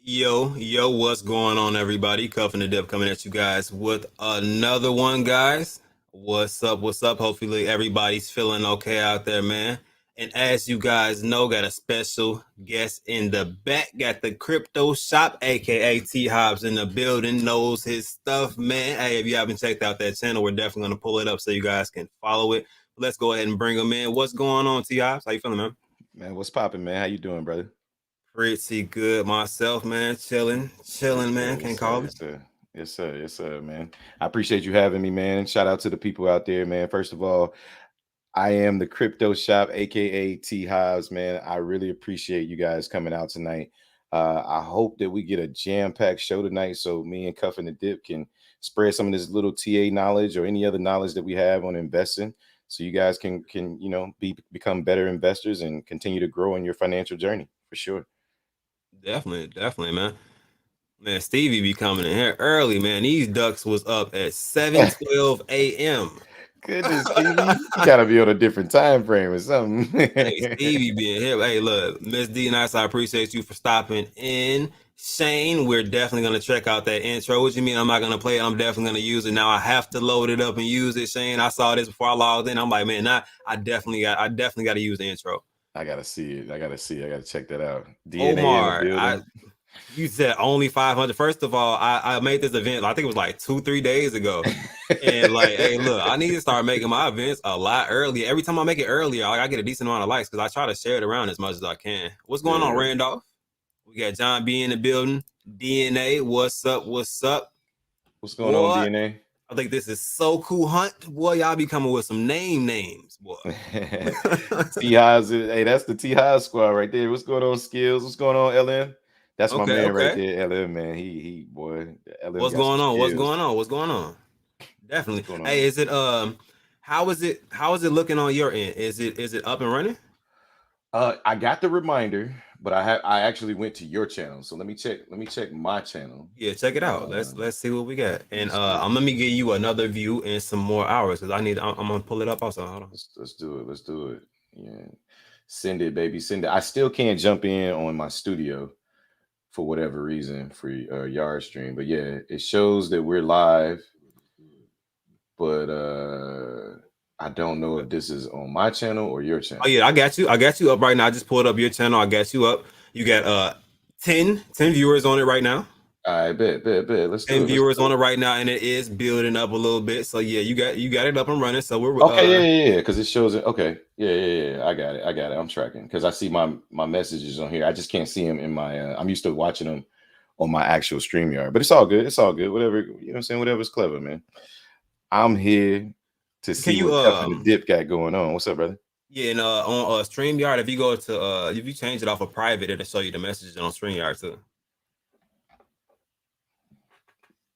Yo, what's going on, everybody? Cuffing the Dip coming at you guys with another one, guys. What's up? Hopefully, everybody's feeling okay out there, man. And as you guys know, got a special guest in the back. Got the crypto shop, aka T-Hives, in the building, knows his stuff, man. Hey, if you haven't checked out that channel, we're definitely going to pull it up so you guys can follow it. Let's go ahead and bring him in. What's going on, T-Hives? How you feeling, man? Man, what's popping, man? How you doing, brother? Pretty good myself, man. Chilling, Yes, man. sir. Can't Yes, sir. call it. Yes, sir. Yes, sir. Yes, sir, man. I appreciate you having me, man. Shout out to the people out there, man. First of all, I am the crypto shop, aka T Hives, man. I really appreciate you guys coming out tonight. I hope that we get a jam-packed show tonight so me and Cuff and the Dip can spread some of this little TA knowledge or any other knowledge that we have on investing so you guys can become better investors and continue to grow in your financial journey for sure. Definitely, man. Man, Stevie be coming in here early, man. These ducks was up at 7:12 a.m. Goodness, Stevie, you gotta be on a different time frame or something. Hey, Stevie being here. Hey, look, Miss D Nice, I appreciate you for stopping in. Shane, we're definitely gonna check out that intro. What you mean I'm not gonna play it? I'm definitely gonna use it. Now I have to load it up and use it, Shane. I saw this before I logged in. I'm like, man, I definitely gotta use the intro. I gotta see it. I gotta see it. I gotta check that out. DNA in the Omar, I building. You said only 500. First of all, I made this event, I think it was like 2-3 days ago. And like, hey, look, I need to start making my events a lot earlier. Every time I make it earlier, I get a decent amount of likes because I try to share it around as much as I can. What's going on, Yeah. Randolph? We got John B in the building. DNA, what's up? What's up? What's going on, Boy, DNA? I think this is so cool. Hunt, boy, y'all be coming with some names, boy. T Highs. Hey, that's the T High squad right there. What's going on, Skills? What's going on, LM? That's my Okay, man right okay. there, LM, man. He boy, LM What's got some going on? What's skills. going on? What's going on? What's Definitely. going Hey, on? is it how is it looking on your end? Is it up and running? I got the reminder, but I actually went to your channel. So let me check. Let me check my channel. Yeah, check it out. Let's Uh, let's see what we got. let me And see. I'm let me give you another view in some more hours because I'm gonna pull it up also. Hold on. Let's do it. Let's do it. Yeah. Send it, baby. Send it. I still can't jump in on my studio for whatever reason for Yard Stream. But yeah, it shows that we're live, but I don't know if this is on my channel or your Oh channel. yeah, I got you. I got you up right now. I just pulled up your channel. I got you up. You got 10 viewers on it right now. I bet. Let's do 10 it. Let's viewers do on it it. right now, and it is building up a little bit. So yeah, you got it up and running. So we're Okay, yeah. Because it shows it. Okay, yeah. I got it. I got it. I'm tracking because I see my messages on here. I just can't see them in my. I'm used to watching them on my actual StreamYard, but it's all good. It's all good. Whatever you know, what I'm saying, whatever's clever, man. I'm here to can see you what Cuff and the Dip got going on. What's up, brother? yeah, and on StreamYard, if you go to if you change it off of private, it'll show you the messages on StreamYard too.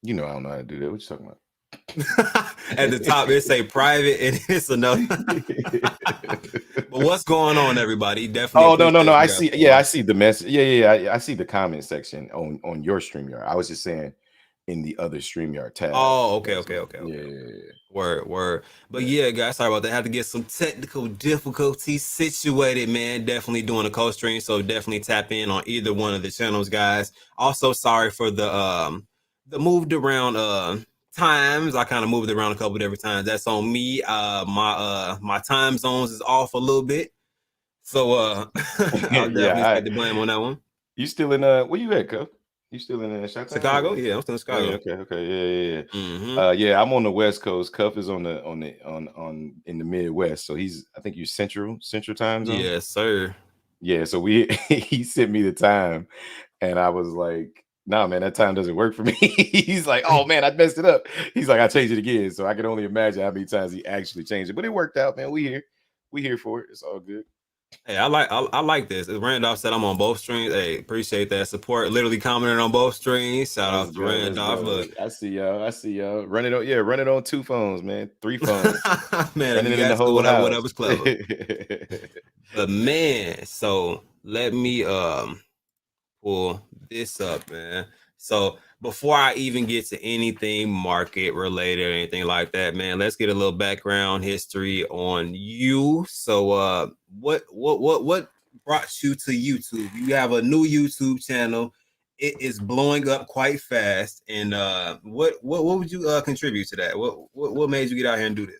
You know I don't know how to do that. What you talking about? At the top, it say private, and it's another. But what's going on, everybody? Definitely Oh no! appreciate I you guys see. pulling Yeah, I up. see the message. Yeah. I see the comment section on your StreamYard. I was just saying in the other StreamYard tab. Oh, okay, That's okay, what. okay, okay, okay. Yeah. Word. But Yeah. yeah, guys, sorry about that. Had to get some technical difficulties situated, man. Definitely doing a co-stream, so definitely tap in on either one of the channels, guys. Also, sorry for the moved around times. I kind of moved around a couple different times. That's on me. My time zones is off a little bit. So I'll definitely Yeah. take the blame on that one. You still in where you at, Cuff? You still in Chi-Town Chicago? or? Yeah, I'm still in Oh yeah, Chicago. okay. Yeah. Mm-hmm. Yeah, I'm on the West Coast. Cuff is on in the Midwest. So he's I think you Central time zone. Yes, sir. Yeah, so we he sent me the time and I was like, nah, man, that time doesn't work for me. He's like, oh man, I messed it up. He's like, I changed it again. So I can only imagine how many times he actually changed it. But it worked out, man. We here. We here for it. It's all good. Hey, I like this. As Randolph said, I'm on both streams. Hey, appreciate that support. Literally commenting on both streams. Shout Let's out to go. Let's Randolph. go. Look, I see y'all. I see y'all. Run it on. Yeah, run it on two phones, man. Three phones. man, if Running you it in the guys could, whole house. whatever's clever. But man, so let me pull this up, man. So before I even get to anything market related or anything like that, man, let's get a little background history on you. So what brought you to YouTube? You have a new YouTube channel it is blowing up quite fast. And what would you contribute to that? What made you get out here and do this?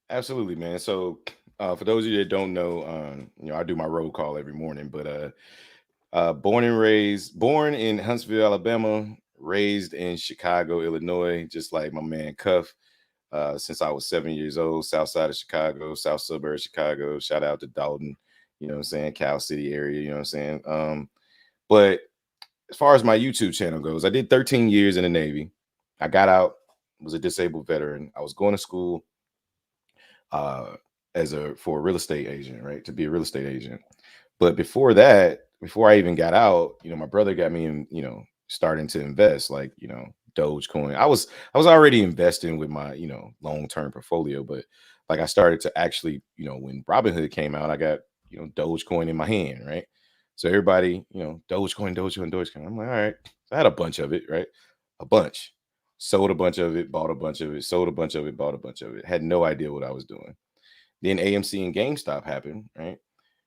Absolutely, man. So, for those of you that don't know, I do my roll call every morning. But born in Huntsville, Alabama, raised in Chicago, Illinois, just like my man Cuff. Since I was 7 years old, south side of Chicago, south suburb of Chicago. Shout out to Dalton, you know what I'm saying, Cal City area, you know what I'm saying. But as far as my YouTube channel goes, I did 13 years in the Navy. I got out, was a disabled veteran. I was going to school uh, for a real estate agent, right? To be a real estate agent. But before that, before I even got out, my brother got me in, starting to invest, like, Dogecoin. I was already investing with my, long-term portfolio, but like I started to actually, when Robinhood came out, I got, Dogecoin in my hand, right? So everybody, Dogecoin, Dogecoin, Dogecoin. I'm like, all right. So I had a bunch of it, right? A bunch. Sold a bunch of it, bought a bunch of it, sold a bunch of it, bought a bunch of it. Had no idea what I was doing. Then AMC and GameStop happened, right?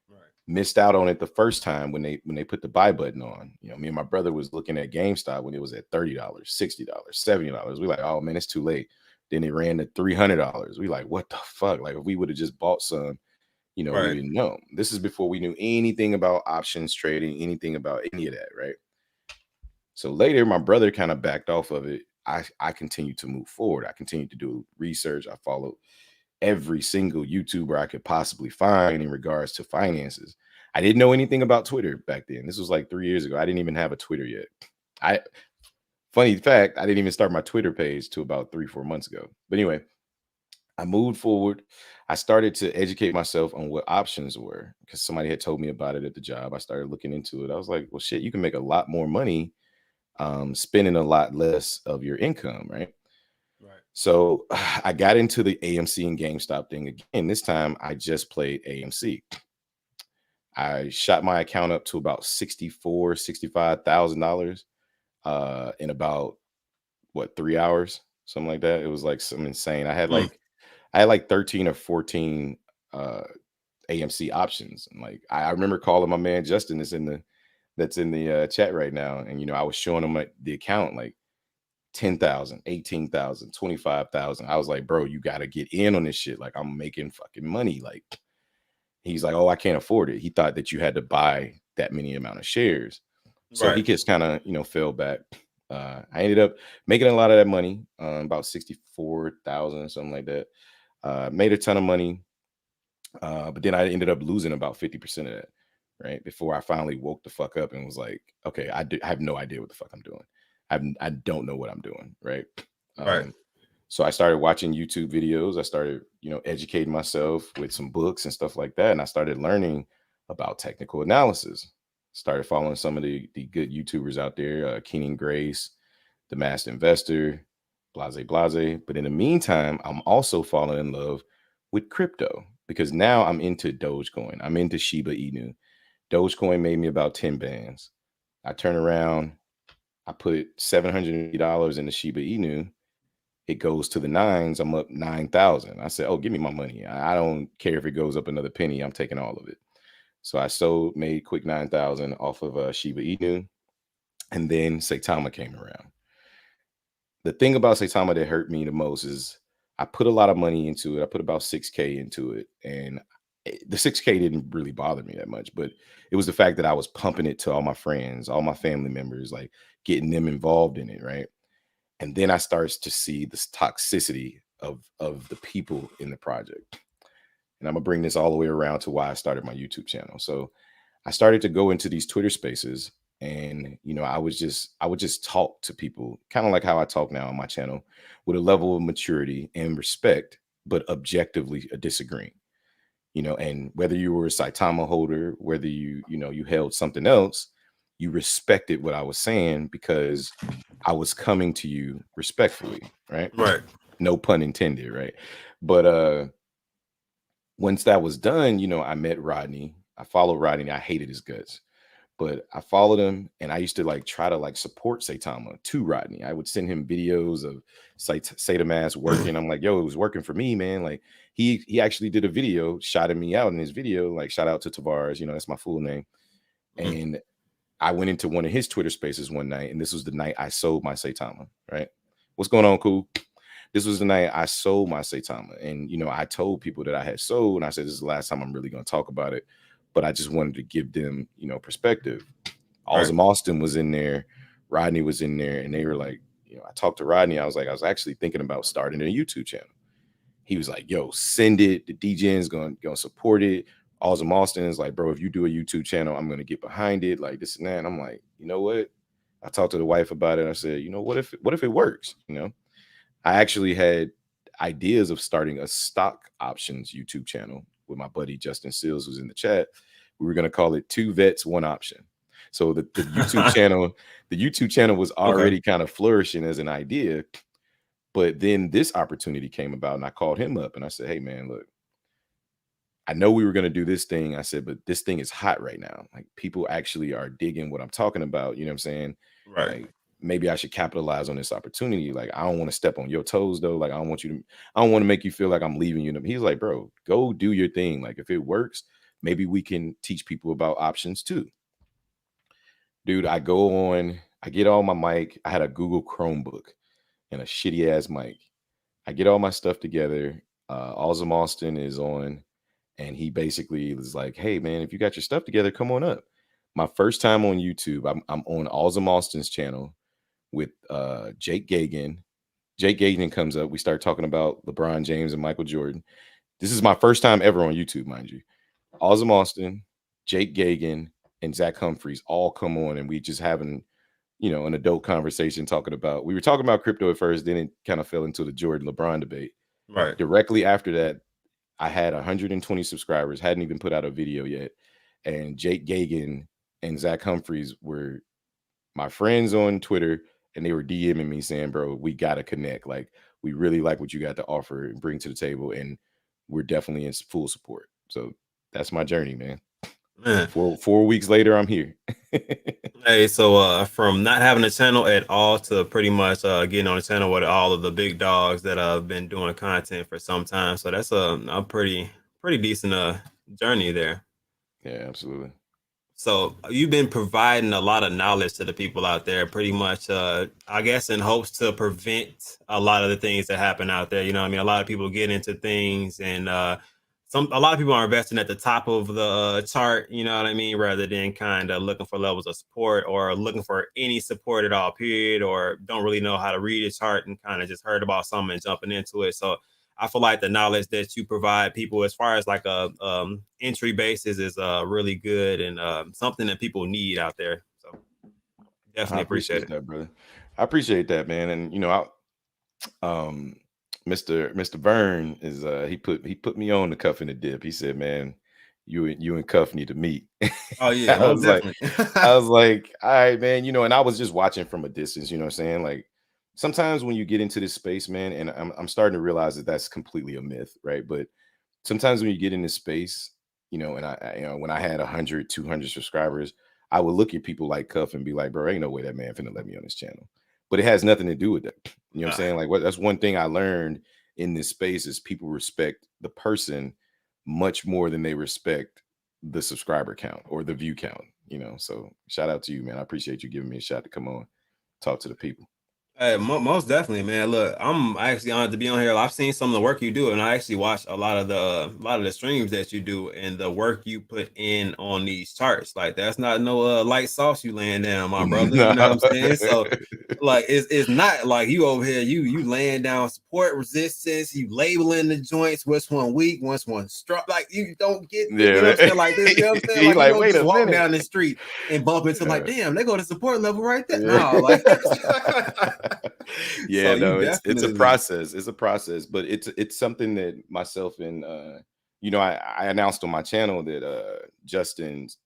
Right. Missed out on it the first time when they put the buy button on. Me and my brother was looking at GameStop when it was at $30, $60, $70. We like, oh man, it's too late. Then it ran to $300. We like, what the fuck? Like if we would have just bought some, we Right. didn't know. This is before we knew anything about options trading, anything about any of that, right? So later, my brother kind of backed off of it. I continued to move forward. I continued to do research. I followed every single YouTuber I could possibly find in regards to finances. I didn't know anything about Twitter back then. This was like 3 years ago. I didn't even have a Twitter yet. I Funny fact, I didn't even start my Twitter page till about 3, 4 months ago. But anyway, I moved forward. I started to educate myself on what options were because somebody had told me about it at the job. I started looking into it. I was like, well, shit, you can make a lot more money spending a lot less of your income, right? Right. So I got into the AMC and GameStop thing again. This time I just played AMC. I shot my account up to about $65,000 in about 3 hours, something like that. It was like some insane. Mm. I had like 13 or 14 uh AMC options. And like I remember calling my man Justin that's in the chat right now. And I was showing him like the account like 10,000, 18,000, 25,000. I was like, bro, you got to get in on this shit. Like, I'm making fucking money. Like, he's like, oh, I can't afford it. He thought that you had to buy that many amount of shares. So Right. he just kind of, fell back. I ended up making a lot of that money, about 64,000, something like that. Made a ton of money. But then I ended up losing about 50% of that, right? Before I finally woke the fuck up and was like, okay, I have no idea what the fuck I'm doing. I don't know what I'm doing, right? Right. Um, so I started watching YouTube videos. I started, educating myself with some books and stuff like that. And I started learning about technical analysis. Started following some of the good YouTubers out there, Keenan Grace, The Master Investor, Blase Blase. But in the meantime, I'm also falling in love with crypto because now I'm into Dogecoin. I'm into Shiba Inu. Dogecoin made me about 10 bands. I turn around, I put $780 in the Shiba Inu. It goes to the nines. I'm up 9,000. I said, "Oh, give me my money. I don't care if it goes up another penny. I'm taking all of it." So I sold, made quick 9,000 off of Shiba Inu, and then Saitama came around. The thing about Saitama that hurt me the most is I put a lot of money into it. I put about 6K into it, and the 6K didn't really bother me that much, but it was the fact that I was pumping it to all my friends, all my family members, like getting them involved in it, right? And then I starts to see this toxicity of the people in the project. And I'm gonna bring this all the way around to why I started my YouTube channel. So I started to go into these Twitter spaces, and I would just talk to people kind of like how I talk now on my channel, with a level of maturity and respect, but objectively disagreeing. And whether you were a Saitama holder, whether you held something else, you respected what I was saying because I was coming to you respectfully, right? Right. No pun intended, right? But once that was done, I met Rodney. I followed Rodney. I hated his guts, but I followed him, and I used to like try to like support Saitama to Rodney. I would send him videos of Saitama's working. I'm like, yo, it was working for me, man. Like he actually did a video, shouting me out in his video. Like shout out to Tavares, that's my full name. Mm. And I went into one of his Twitter spaces one night, and this was the night I sold my Saitama, right? What's going on, cool? This was the night I sold my Saitama. And, I told people that I had sold, and I said, this is the last time I'm really going to talk about it. But I just wanted to give them, perspective. Right. Awesome Austin was in there, Rodney was in there, and they were like, I talked to Rodney. I was like, I was actually thinking about starting a YouTube channel. He was like, yo, send it. The DJ's gonna support it. Awesome Austin is like, bro, if you do a YouTube channel, I'm gonna get behind it, like this and that. And I'm like, you know what? I talked to the wife about it. I said, what if it works? I actually had ideas of starting a stock options YouTube channel with my buddy Justin Seals, who's in the chat. We were gonna call it Two Vets, One Option. So the YouTube channel was Okay. already kind of flourishing as an idea. But then this opportunity came about, and I called him up and I said, hey man, look, I know we were going to do this thing. I said, but this thing is hot right now. Like, people actually are digging what I'm talking about. You know what I'm saying? Right. Like, maybe I should capitalize on this opportunity. Like, I don't want to step on your toes though. Like, I don't want to make you feel like I'm leaving you. He's like, bro, go do your thing. Like, if it works, maybe we can teach people about options too. Dude, I get all my mic. I had a Google Chromebook and a shitty ass mic. I get all my stuff together. Awesome Austin is on, and he basically was like, "Hey man, if you got your stuff together, come on up." My first time on YouTube, I'm on Awesome Austin's channel with Jake Gagan. Jake Gagan comes up. We start talking about LeBron James and Michael Jordan. This is my first time ever on YouTube, mind you. Awesome Austin, Jake Gagan, and Zach Humphreys all come on, and we just having an adult conversation talking about. We were talking about crypto at first, then it kind of fell into the Jordan LeBron debate. Right. Directly after that, I had 120 subscribers, hadn't even put out a video yet. And Jake Gagan and Zach Humphreys were my friends on Twitter, and they were DMing me saying, bro, we got to connect. Like, we really like what you got to offer and bring to the table. And we're definitely in full support. So that's my journey, man. Man. 4 weeks later, I'm here. Hey, so from not having a channel at all to pretty much getting on a channel with all of the big dogs that have been doing content for some time. So that's a pretty decent journey there. Yeah, absolutely. So you've been providing a lot of knowledge to the people out there, pretty much, I guess, in hopes to prevent a lot of the things that happen out there. You know what I mean? A lot of people get into things, and a lot of people are investing at the top of the chart, you know what I mean, rather than kind of looking for levels of support or looking for any support at all, period, or don't really know how to read a chart and kind of just heard about something and jumping into it. So I feel like the knowledge that you provide people as far as like a entry basis is really good and something that people need out there. So I definitely appreciate appreciate it. that, brother. I appreciate that, man. And um Mr. Vern is he put me on the Cuff and the Dip. He said, man, you and Cuff need to meet. Oh yeah, I most was like, definitely. I was like, all right, man, and I was just watching from a distance, you know what I'm saying? Like, sometimes when you get into this space, man, and I'm starting to realize that that's completely a myth, right? But sometimes when you get in this space, and when I had 100, 200 subscribers, I would look at people like Cuff and be like, bro, ain't no way that man finna let me on this channel. But it has nothing to do with that. You know what I'm Nah. saying? Like, that's one thing I learned in this space is people respect the person much more than they respect the subscriber count or the view count. So shout out to you, man. I appreciate you giving me a shot to come on, talk to the people. Hey, most definitely, man. Look, I'm actually honored to be on here. I've seen some of the work you do, and I actually watch a lot of the streams that you do and the work you put in on these charts. Like, that's not no light sauce you laying down, my brother. You know what No. I'm saying? So, like, it's not like you over here, you laying down support resistance, you labeling the joints, which one weak, which one strong. Like, you don't get, you Yeah, know what I'm man. saying? Like this, you know what I'm saying? He Like, you like, don't wait just a walk minute. down the street and bump into like, Yeah. damn, they go to support level right there. Yeah. No, like Yeah, so you no, it's a definitely process. It's a process, but it's something that myself and I announced on my channel that Justin's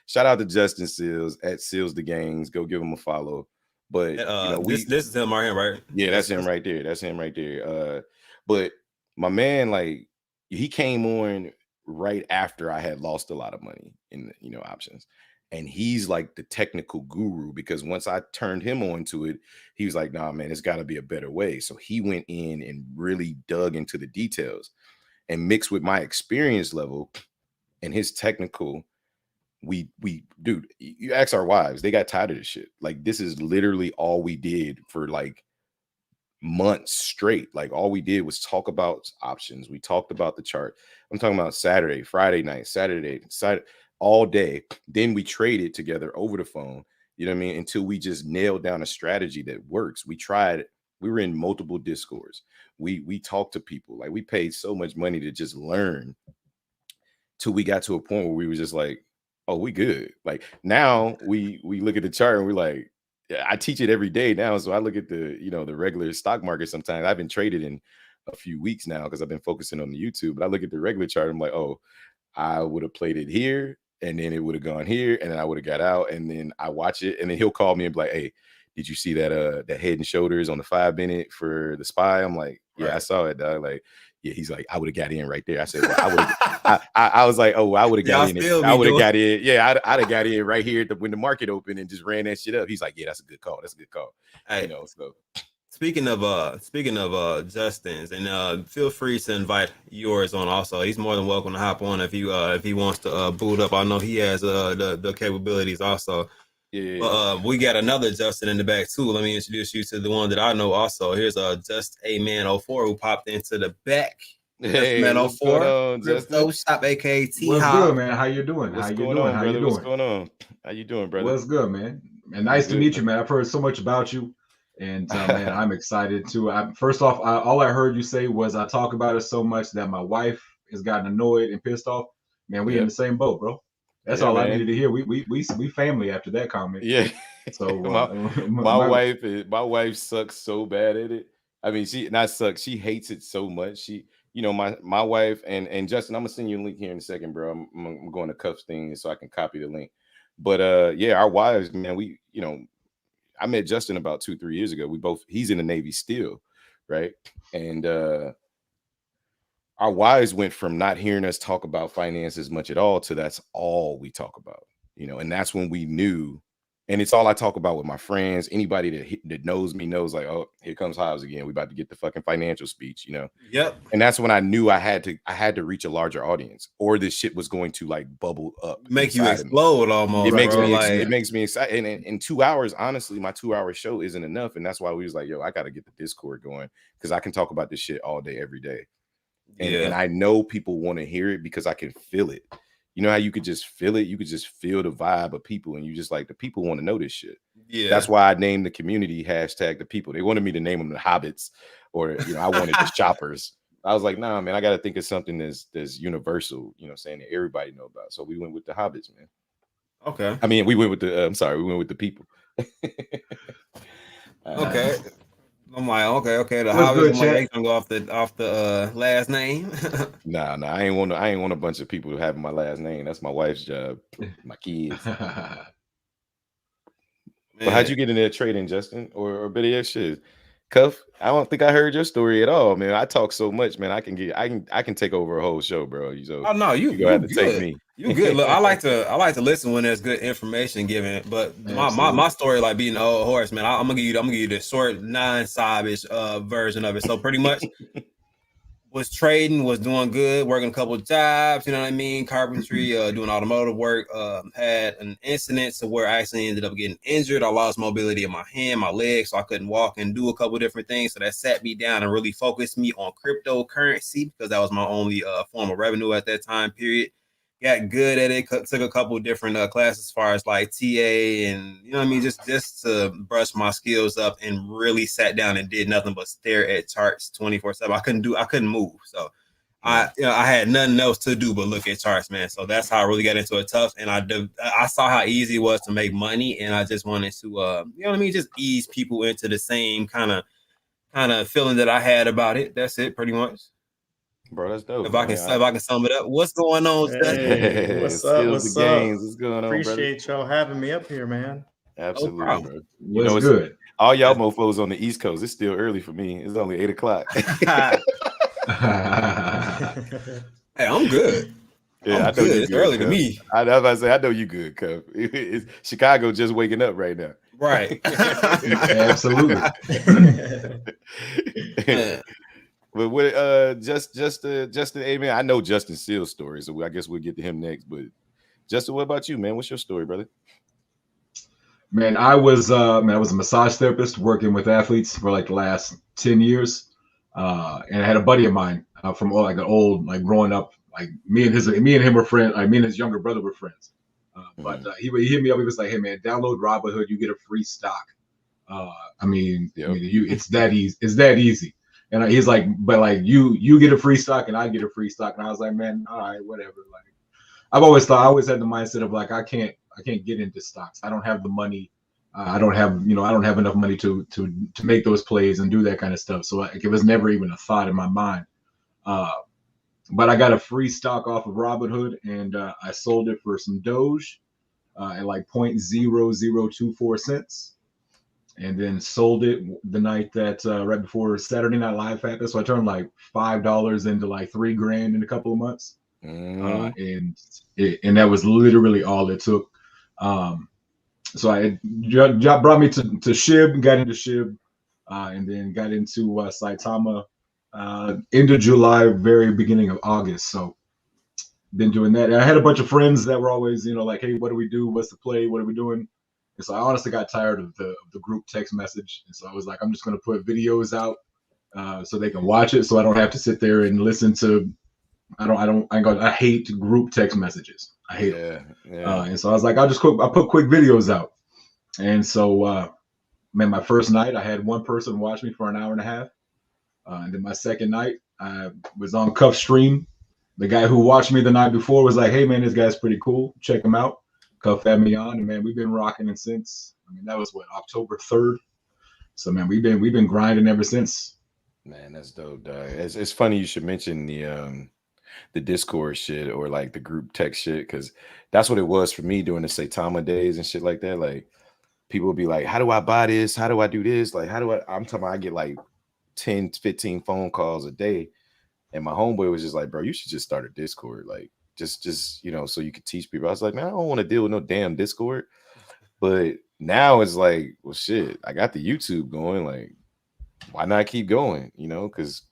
shout out to Justin Seals at Seals the Gangs. Go give him a follow. But this is him right here, right? yeah, that's him Justin. right there. That's him right there. But my man, like, he came on right after I had lost a lot of money in options. And he's like the technical guru because once I turned him on to it, he was like, nah, man, it's got to be a better way. So he went in and really dug into the details and mixed with my experience level and his technical. dude, you ask our wives, they got tired of this shit. Like, this is literally all we did for like months straight. Like, all we did was talk about options. We talked about the chart. I'm talking about Saturday, Friday night, Saturday, all day. Then we traded together over the phone. You know what I mean? Until we just nailed down a strategy that works. We tried. We were in multiple discords. We talked to people. Like, we paid so much money to just learn, till we got to a point where we were just like, oh, we good. Like, now we look at the chart and we're like, yeah, I teach it every day now. So I look at the, the regular stock market sometimes. I've been traded in a few weeks now because I've been focusing on the YouTube. But I look at the regular chart, I'm like, oh, I would have played it here, and then it would have gone here, and then I would have got out, and then I watch it, and then he'll call me and be like, hey, did you see that that Head and Shoulders on the 5 minute for the SPY? I'm like, yeah, I Right. saw it, dog. Like, yeah, he's like, I would have got in right there. I said, well, I would have. I was like, oh, I would have got Y'all in. still I be would have doing. got in. Yeah, I'd have got in right here when the market opened and just ran that shit up. He's like, yeah, that's a good call. That's a good call. Hey, So speaking of Justin's, and feel free to invite yours on also. He's more than welcome to hop on if he wants to boot up. I know he has the capabilities also. yeah. But we got another Justin in the back too. Let me introduce you to the one that I know also. Here's Just a Man 04 who popped into the back. Just a Hey, Man what's going 04, on, Justin? Crypto Shop, aka What's good, T-Hives. man? How you doing? How What's you going doing? on, How you brother? What's doing? going on? How you doing, brother? What's good, man? And I'm nice to good, meet you, brother. man. I've heard so much about you, and man, I'm excited too. First off, all I heard you say was I talk about it so much that my wife has gotten annoyed and pissed off. Man, we in Yep. the same boat, bro. That's Yeah, all I man. needed to hear. We family after that comment. Yeah. So my my my wife my wife sucks so bad at it. I mean, she not sucks. She hates it so much. She, my wife and Justin. I'm gonna send you a link here in a second, bro. I'm going to Cuffs thing so I can copy the link. But yeah, our wives, man. I met Justin about 2-3 years ago. He's in the Navy still, right? And our wives went from not hearing us talk about finances much at all to that's all we talk about, and that's when we knew. And it's all I talk about with my friends. Anybody that knows me knows, like, oh, here comes Hives again. We about to get the fucking financial speech. Yep. And that's when I knew I had to reach a larger audience, or this shit was going to like bubble up Make you inside of me. explode It almost, makes bro. me Like, it makes me excited. And in 2 hours, honestly, my 2 hour show isn't enough. And that's why we was like, yo, I got to get the Discord going because I can talk about this shit all day, every day. And yeah. I know people want to hear it because I can feel it. You know how you could just feel it? You could just feel the vibe of people, and you just like, the people want to know this shit. Yeah. That's why I named the community hashtag the people. They wanted me to name them the hobbits, or I wanted the shoppers. I was like, nah, man, I got to think of something that's universal, saying that everybody know about. So we went with the hobbits, man. Okay. I mean, we went with the we went with the people. Okay. I'm like, okay. The what's hobbies, good, I'm like, they chat? gonna go off the last name. Nah, I ain't want a bunch of people having my last name. That's my wife's job, my kids. But how'd you get into that trading, Justin? Or better yet, shit, Cuff? I don't think I heard your story at all, man. I talk so much, man. I can take over a whole show, bro. So Oh no, you gonna you have to take good. me. You good. Look, I like to listen when there's good information given. But my Absolutely. story, like being an old horse, man. I'm gonna give you the short 9 sobish version of it. So pretty much was trading, was doing good, working a couple of jobs, you know what I mean? Carpentry, doing automotive work. Had an incident to where I actually ended up getting injured. I lost mobility in my hand, my legs, so I couldn't walk and do a couple of different things. So that sat me down and really focused me on cryptocurrency because that was my only form of revenue at that time period. Got good at it, took a couple of different classes as far as like TA and you know what I mean, just to brush my skills up, and really sat down and did nothing but stare at charts 24/7. I couldn't move. So Right. I had nothing else to do but look at charts, man. So that's how I really got into it tough. And I saw how easy it was to make money, and I just wanted to you know what I mean, just ease people into the same kind of feeling that I had about it. That's it, pretty much. Bro, that's dope, If I can man. sum it up, what's going on, Justin? Hey, what's up? Skills the What's up? games. What's going on, brother? Appreciate y'all having me up here, man. No Absolutely, problem. bro. What's It's good? all y'all mofos on the East Coast. It's still early for me. It's only 8 o'clock. Hey, I'm good. Yeah, I'm I know good. you It's good, early to Cuff. me. I was about to say, I know you good, Cuff. It's Chicago just waking up right now. Right. Absolutely. But what Justin, amen. I know Justin Seal's story, so I guess we'll get to him next. But Justin, what about you, man? What's your story, brother? Man, I was a massage therapist working with athletes for like the last 10 years. And I had a buddy of mine from like an old, like growing up, like me and him were friends. Like me and his younger brother were friends. But he hit me up. He was like, "Hey man, download Robinhood. You get a free stock." It's that easy. It's that easy. And he's like, "But like you get a free stock and I get a free stock." And I was like, "Man, all right, whatever." Like I always had the mindset of like I can't get into stocks. I don't have the money. I don't have enough money to make those plays and do that kind of stuff. So like, it was never even a thought in my mind. Uh, but I got a free stock off of Robinhood and I sold it for some Doge at like 0.0024 cents. And then sold it the night that right before Saturday Night Live happened. So I turned like $5 into like $3,000 in a couple of months. And that was literally all it took. So I job brought me to SHIB, got into SHIB, and then got into Saitama end of July, very beginning of August. So been doing that. And I had a bunch of friends that were always, like, "Hey, what do we do? What's the play? What are we doing?" And so I honestly got tired of the group text message. And so I was like, I'm just going to put videos out so they can watch it, so I don't have to sit there and listen to. I hate group text messages. I hate them. Yeah. And so I was like, I put quick videos out. And so, man, my first night I had one person watch me for an hour and a half. And then my second night I was on Cuff Stream. The guy who watched me the night before was like, "Hey man, this guy's pretty cool. Check him out." Cuff had me on, and man, we've been rocking it since. I mean, that was what, October 3rd. So man, we've been grinding ever since. Man, that's dope, dog. It's funny you should mention the Discord shit or like the group text shit, because that's what it was for me during the Saitama days and shit like that. Like people would be like, "How do I buy this? How do I do this? Like, how do I'm talking about I get like 10, 15 phone calls a day." And my homeboy was just like, "Bro, you should just start a Discord. Like, just so you could teach people." I was like, "Man, I don't want to deal with no damn Discord." But now it's like, well, shit, I got the YouTube going. Like, why not keep going? Because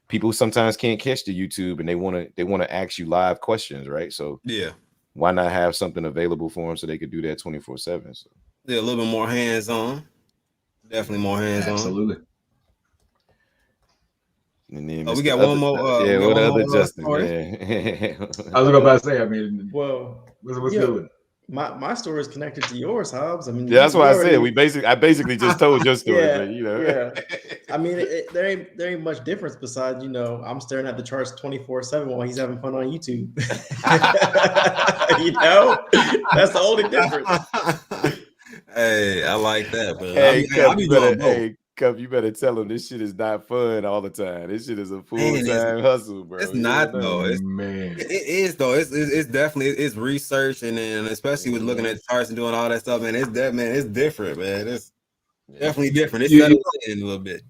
people sometimes can't catch the YouTube and they want to ask you live questions, right? So Yeah. Why not have something available for them so they could do that 24/7? So yeah, a little bit more hands-on. Definitely more hands-on. Absolutely. And then we got one more. what other Justin? Yeah. I was about to say. I mean, well, what's good? My story is connected to yours, Hobbs. I mean, yeah, that's why I said I basically just told your story, but yeah. I mean, there ain't much difference besides I'm staring at the charts 24/7 while he's having fun on YouTube. That's the only difference. Hey, I like that, man. Hey, Cup, you better tell him this shit is not fun all the time. This shit is a full-time hustle, bro. It's not though. Man. It is though. It's definitely research and especially with looking at charts and doing all that stuff, man. It's different, man. It's definitely different. It's settled in a little bit.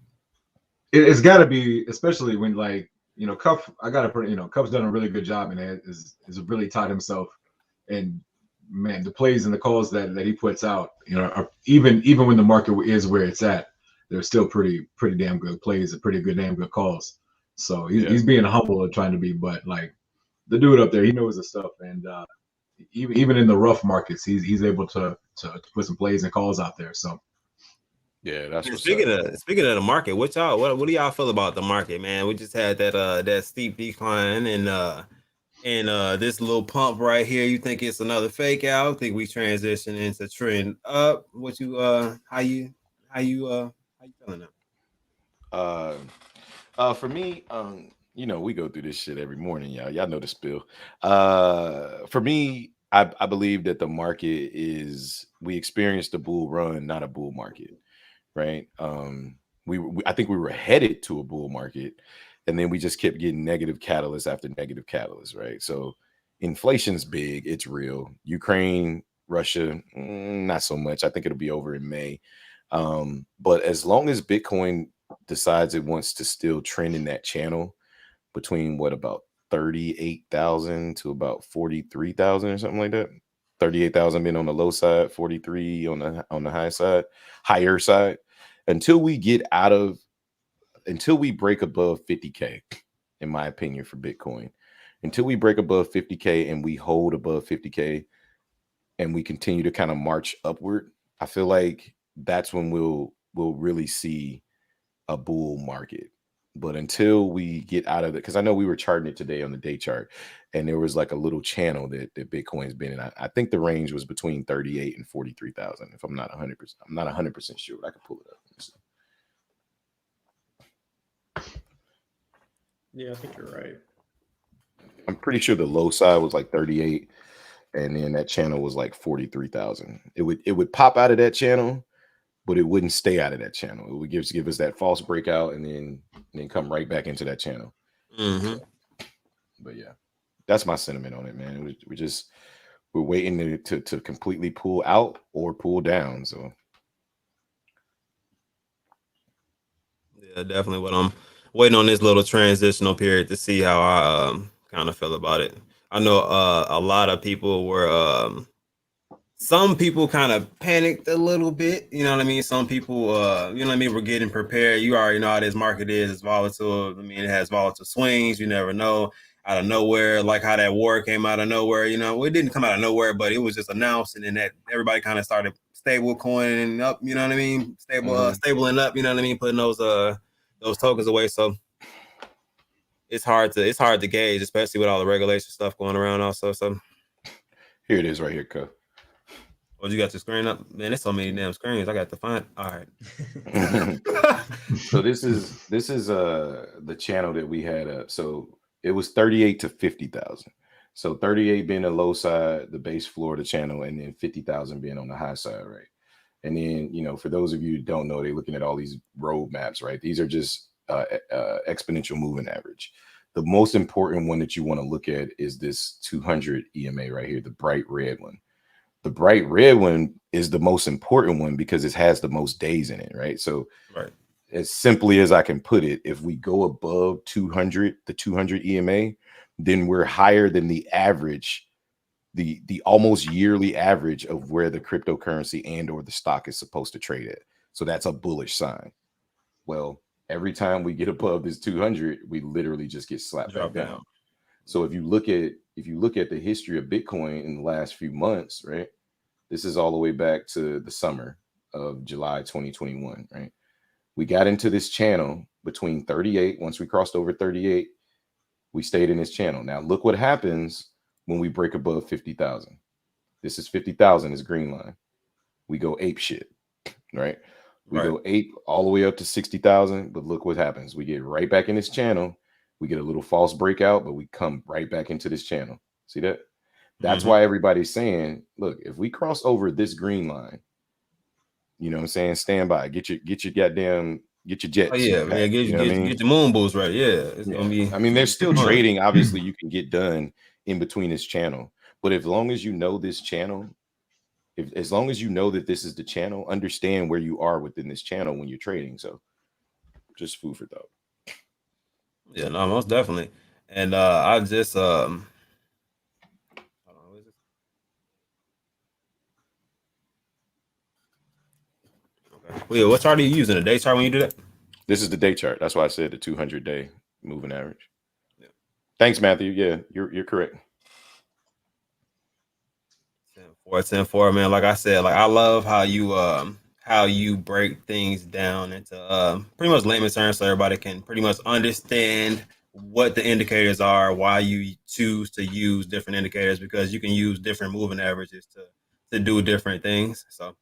It's got to be, especially when Cuff. Cuff's done a really good job and has really taught himself. And man, the plays and the calls that he puts out, are, even when the market is where it's at, they're still pretty damn good plays and pretty good damn good calls. So he's being humble and trying to be, but like the dude up there, he knows the stuff, and even in the rough markets, he's able to put some plays and calls out there. So yeah, that's what's speaking of the market. What do y'all feel about the market, man? We just had that steep decline and this little pump right here. You think it's another fake out? I think we transition into trend up. What you how you feeling now? For me, we go through this shit every morning, y'all. Y'all know the spill. For me, I believe that the market we experienced a bull run, not a bull market, right? I think we were headed to a bull market, and then we just kept getting negative catalyst after negative catalyst, right? So inflation's big, it's real. Ukraine, Russia, not so much. I think it'll be over in May. But as long as Bitcoin decides it wants to still trend in that channel between about 38,000 to about 43,000 or something like that. 38,000 being on the low side, 43 on the higher side, until we break above 50K, in my opinion, for Bitcoin, until we break above 50K and we hold above 50K and we continue to kind of march upward, I feel like that's when we'll really see a bull market. But until we get out of it, because I know we were charting it today on the day chart, and there was like a little channel that Bitcoin's been in. I think the range was between 38 and 43,000. If I'm not 100%, I'm not 100% sure, but I can pull it up. Yeah, I think you're right. I'm pretty sure the low side was like 38, and then that channel was like 43,000. It would pop out of that channel, but it wouldn't stay out of that channel. It would give us that false breakout and then come right back into that channel. Mm-hmm. But yeah, that's my sentiment on it, man. We're waiting to completely pull out or pull down. So Yeah, definitely what I'm waiting on this little transitional period to see how I kind of feel about it. I know a lot of people were some people kind of panicked a little bit, you know what I mean? Some people you know what I mean, we're getting prepared. You already know how this market is. It's volatile. I mean, it has volatile swings. You never know. Out of nowhere, like how that war came out of nowhere, you know, well, it didn't come out of nowhere, but it was just announced, and then that everybody kind of started stable coining up, you know what I mean? Stabling up, you know what I mean, putting those tokens away. So it's hard to gauge, especially with all the regulation stuff going around also. So here it is right here, Co. oh, you got your screen up? Man, there's so many damn screens. I got to find. All right. So this is the channel that we had up. So it was 38 to 50,000. So 38 being the low side, the base floor of the channel, and then 50,000 being on the high side, right? And then, you know, for those of you who don't know, they're looking at all these roadmaps, right? These are just exponential moving average. The most important one that you want to look at is this 200 EMA right here, the bright red one. The bright red one is the most important one because it has the most days in it, right? So right. As simply as I can put it, if we go above 200, the 200 EMA, then we're higher than the average, the almost yearly average of where the cryptocurrency and or the stock is supposed to trade at. So that's a bullish sign. Well, every time we get above this 200, we literally just get slapped back down. So if you look at the history of Bitcoin in the last few months, right? This is all the way back to the summer of July 2021, right? We got into this channel between 38. Once we crossed over 38, we stayed in this channel. Now look what happens when we break above 50,000. This is 50,000 is green line. We go ape shit, right? We go ape all the way up to 60,000, but look what happens. We get right back in this channel. We get a little false breakout, but we come right back into this channel. See that? That's why everybody's saying, look, if we cross over this green line, you know what I'm saying? Stand by. Get your goddamn, get your jets. Oh yeah, man. Get your moon boost right. Yeah. It's gonna be, I mean, there's still trading. Obviously, you can get done in between this channel. But as long as you know this channel, as long as you know that this is the channel, understand where you are within this channel when you're trading. So just food for thought. Yeah, no, most definitely. And I just Well, what chart are you using? A day chart when you do that? This is the day chart. That's why I said the 200-day moving average. Yeah. Thanks, Matthew. Yeah, you're correct. 10-4, man. Like I said, like I love how you break things down into pretty much layman's terms so everybody can pretty much understand what the indicators are, why you choose to use different indicators, because you can use different moving averages to do different things. So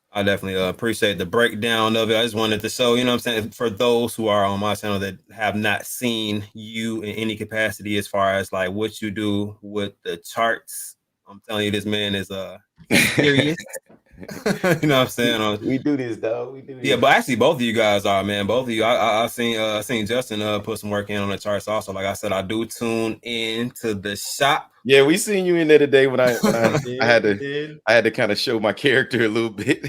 I definitely appreciate the breakdown of it. I just wanted to show, you know what I'm saying, for those who are on my channel that have not seen you in any capacity as far as like what you do with the charts. I'm telling you, this man is serious. You know what I'm saying? We do this, dog. We do this. Yeah, but actually, both of you guys are, man. Both of you. I seen Justin put some work in on the charts. Also, like I said, I do tune in to the shop. Yeah, we seen you in there today when I had to kind of show my character a little bit.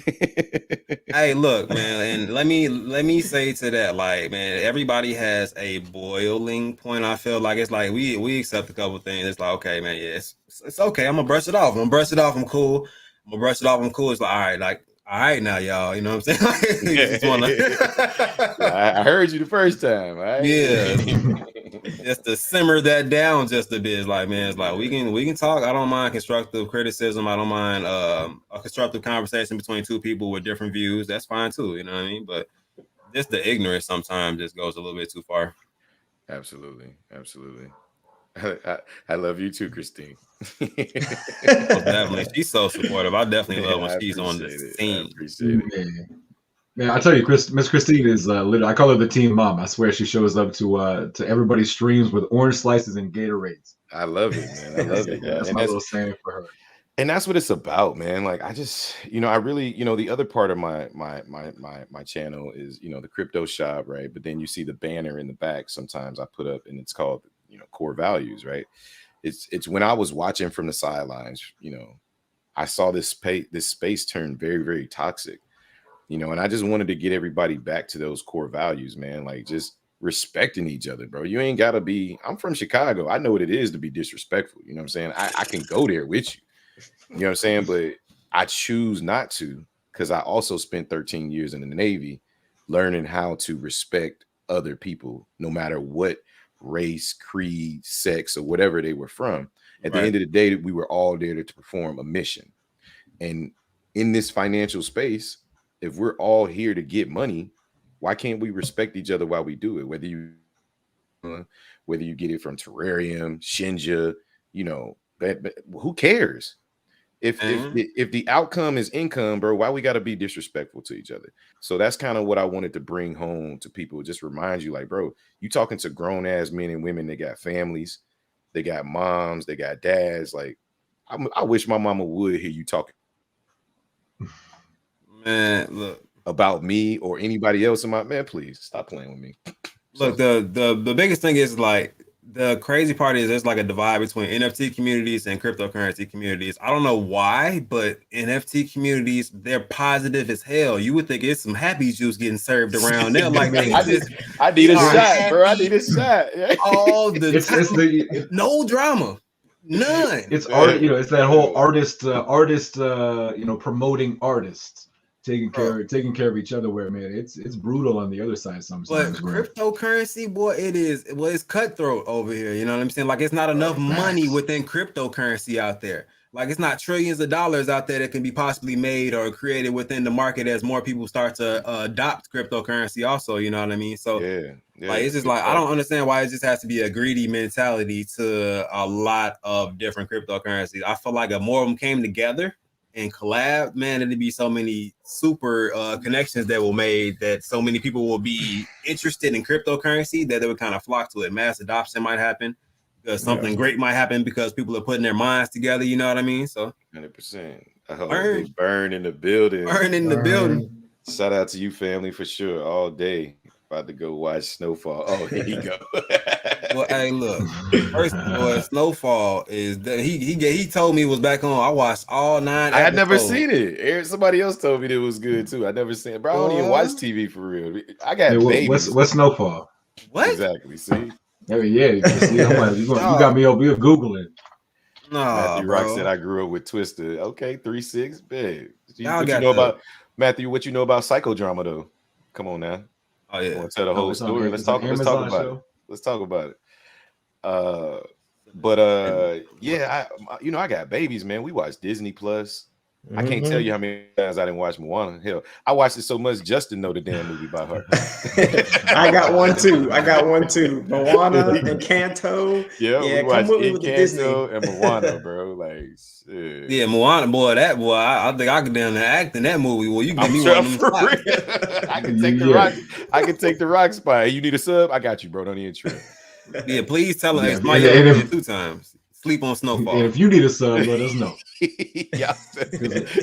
Hey, look, man, and let me say to that, like, man, everybody has a boiling point. I feel like it's like we accept a couple things. It's like, okay, man, yeah, it's okay. I'm gonna brush it off. I'm cool. It's like, all right, like all right now, y'all. You know what I'm saying? You just wanna I heard you the first time. All right? Yeah. Just to simmer that down just a bit. It's like, man, it's like we can talk. I don't mind constructive criticism. I don't mind a constructive conversation between two people with different views. That's fine too. You know what I mean? But just the ignorance sometimes just goes a little bit too far. Absolutely. I love you too, Christine. Most definitely. She's so supportive. I definitely love when she's on the scene. I appreciate it. Man, I tell you, Miss Christine is literally, I call her the team mom. I swear she shows up to everybody's streams with orange slices and Gatorades. I love it, man. I love it. That's my little saying for her. And that's what it's about, man. Like I just, I really, the other part of my channel is, the crypto shop, right? But then you see the banner in the back sometimes I put up, and it's called, core values, right? It's when I was watching from the sidelines, I saw this space turn very, very toxic, and I just wanted to get everybody back to those core values, man. Like just respecting each other, bro. You ain't gotta be. I'm from Chicago. I know what it is to be disrespectful. You know what I'm saying? I can go there with you. You know what I'm saying? But I choose not to, because I also spent 13 years in the Navy learning how to respect other people, no matter what race, creed, sex, or whatever they were from. At the end of the day, we were all there to perform a mission. And in this financial space, if we're all here to get money, why can't we respect each other while we do it? Whether you get it from Terrarium, Shinja, who cares? If the outcome is income, bro, why we got to be disrespectful to each other? So that's kind of what I wanted to bring home to people. Just remind you, like, bro, you talking to grown ass men and women. They got families, they got moms, they got dads. Like, I wish my mama would hear you talking, man. Look, about me or anybody else in my man. Please stop playing with me. Look, the biggest thing is like. The crazy part is there's like a divide between NFT communities and cryptocurrency communities. I don't know why, but NFT communities, they're positive as hell. You would think it's some happy juice getting served around there. Like I need a shot, bro. I need a shot. All the time. No drama. None. It's art, it's that whole artist, promoting artists. Taking care of each other, where man, it's brutal on the other side sometimes. But cryptocurrency, boy, it's cutthroat over here. You know what I'm saying? Like it's not enough money within cryptocurrency out there. Like it's not trillions of dollars out there that can be possibly made or created within the market as more people start to adopt cryptocurrency. Also, you know what I mean? So like it's just like I don't understand why it just has to be a greedy mentality to a lot of different cryptocurrencies. I feel like if more of them came together and collab, man, it'd be so many super connections that were made that so many people will be interested in cryptocurrency that they would kind of flock to it. Mass adoption might happen because something great might happen because people are putting their minds together. You know what I mean? So 100%. Burn in the building. Burn in the building. Shout out to you, family, for sure. All day. About to go watch Snowfall. Oh, here you go. Well, hey, look. First of all, Snowfall is that he told me it was back on. I watched all 9 I had never seen it. Somebody else told me that it was good too. I never seen it. Bro, I don't even watch TV for real. I got babies. What's Snowfall? What? Exactly. See? I mean, you got me over here Googling. No, Matthew Rock said I grew up with Twister. Okay, 3-6, babe. Matthew, what you know about psychodrama though? Come on now. Oh yeah. I want to tell the whole story. Let's talk about it. Let's talk about it. I got babies, man. We watch Disney Plus. I can't tell you how many times I didn't watch Moana. Hell, I watched it so much Justin know the damn movie by heart. I got one too. Moana and Kanto. Yeah, come with me with the Disney and Moana, bro. Like, shit. Yeah, Moana, boy. That boy, I think I could down there act in that movie. Well, you give me one for real. I can take the rock. I can take the rock spot. Hey, you need a sub? I got you, bro. Don't need a trip. Yeah, please tell us. My did 2 times. Sleep on Snowfall. And if you need a sub, let us know. Yeah,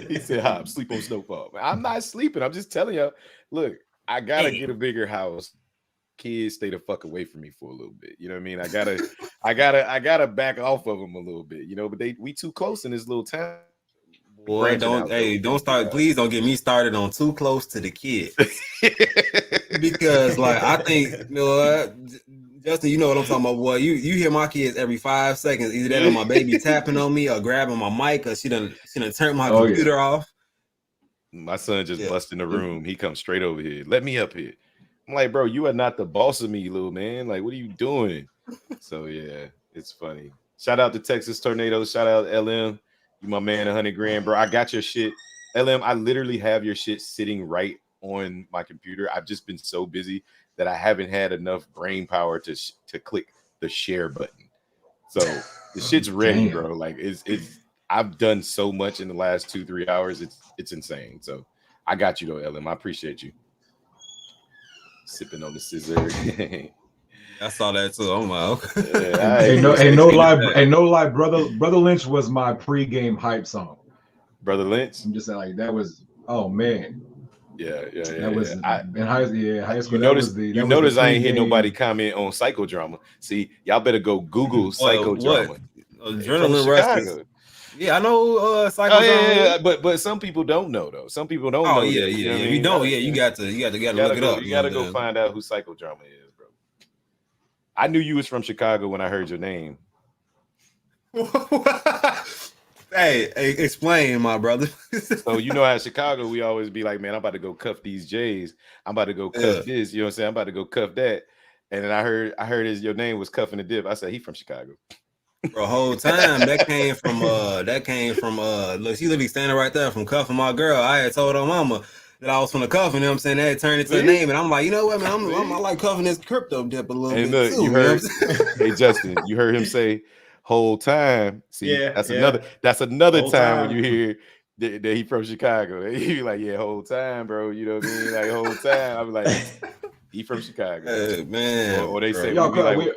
he said, "Hi, sleep on Snowfall." I'm not sleeping. I'm just telling you. Look, I gotta get a bigger house. Kids stay the fuck away from me for a little bit. You know what I mean? I gotta back off of them a little bit. You know, but we too close in this little town. Boy, don't start. Please don't get me started on too close to the kid. Because like I think Justin, you know what I'm talking about, boy. You hear my kids every 5 seconds. Either that or my baby tapping on me or grabbing my mic or she done turned my computer off. My son just Yeah. bust in the room. He comes straight over here. Let me up here. I'm like, bro, you are not the boss of me, little man. Like, what are you doing? So yeah, it's funny. Shout out to Texas Tornadoes. Shout out LM. You my man, 100 grand, bro. I got your shit. LM, I literally have your shit sitting right on my computer. I've just been so busy that I haven't had enough brain power to click the share button. So the shit's ready, Damn. bro. Like it's I've done so much in the last 2-3 hours. It's insane. So I got you though, LM. I appreciate you. Sipping on the scissor. I saw that too. Oh my. Okay. Yeah, Ain't no lie, brother Lynch was my pregame hype song. Brother Lynch. I'm just saying, like that was. Oh man, Yeah. that was in high school. You notice I ain't hear nobody comment on psychodrama. See, y'all better go Google psychodrama. Adrenaline Rush is, yeah, I know psychodrama. Oh yeah. But some people don't know though. Some people don't know. Yeah, that, you know yeah. what I If mean? you don't, you got to look it up. You gotta go find out who psychodrama is, bro. I knew you was from Chicago when I heard your name. Hey, explain, my brother. So you know how Chicago we always be like, man, I'm about to go cuff these J's. I'm about to go cuff this. You know what I'm saying? I'm about to go cuff that. And then I heard your name was Cuffing the Dip. I said he from Chicago. For a whole time that came from look, she literally standing right there from cuffing my girl. I had told her mama that I was from the cuffing, you know what I'm saying? That had turned into a name, and I'm like, you know what, man, I like cuffing this crypto dip a little bit Look, too. You heard, hey Justin, you heard him say whole time. See, that's another Whole time when you hear that he from Chicago. You be like, yeah, whole time, bro. You know what I mean? Like whole time. I be like, he from Chicago. man. Or they say, y'all, we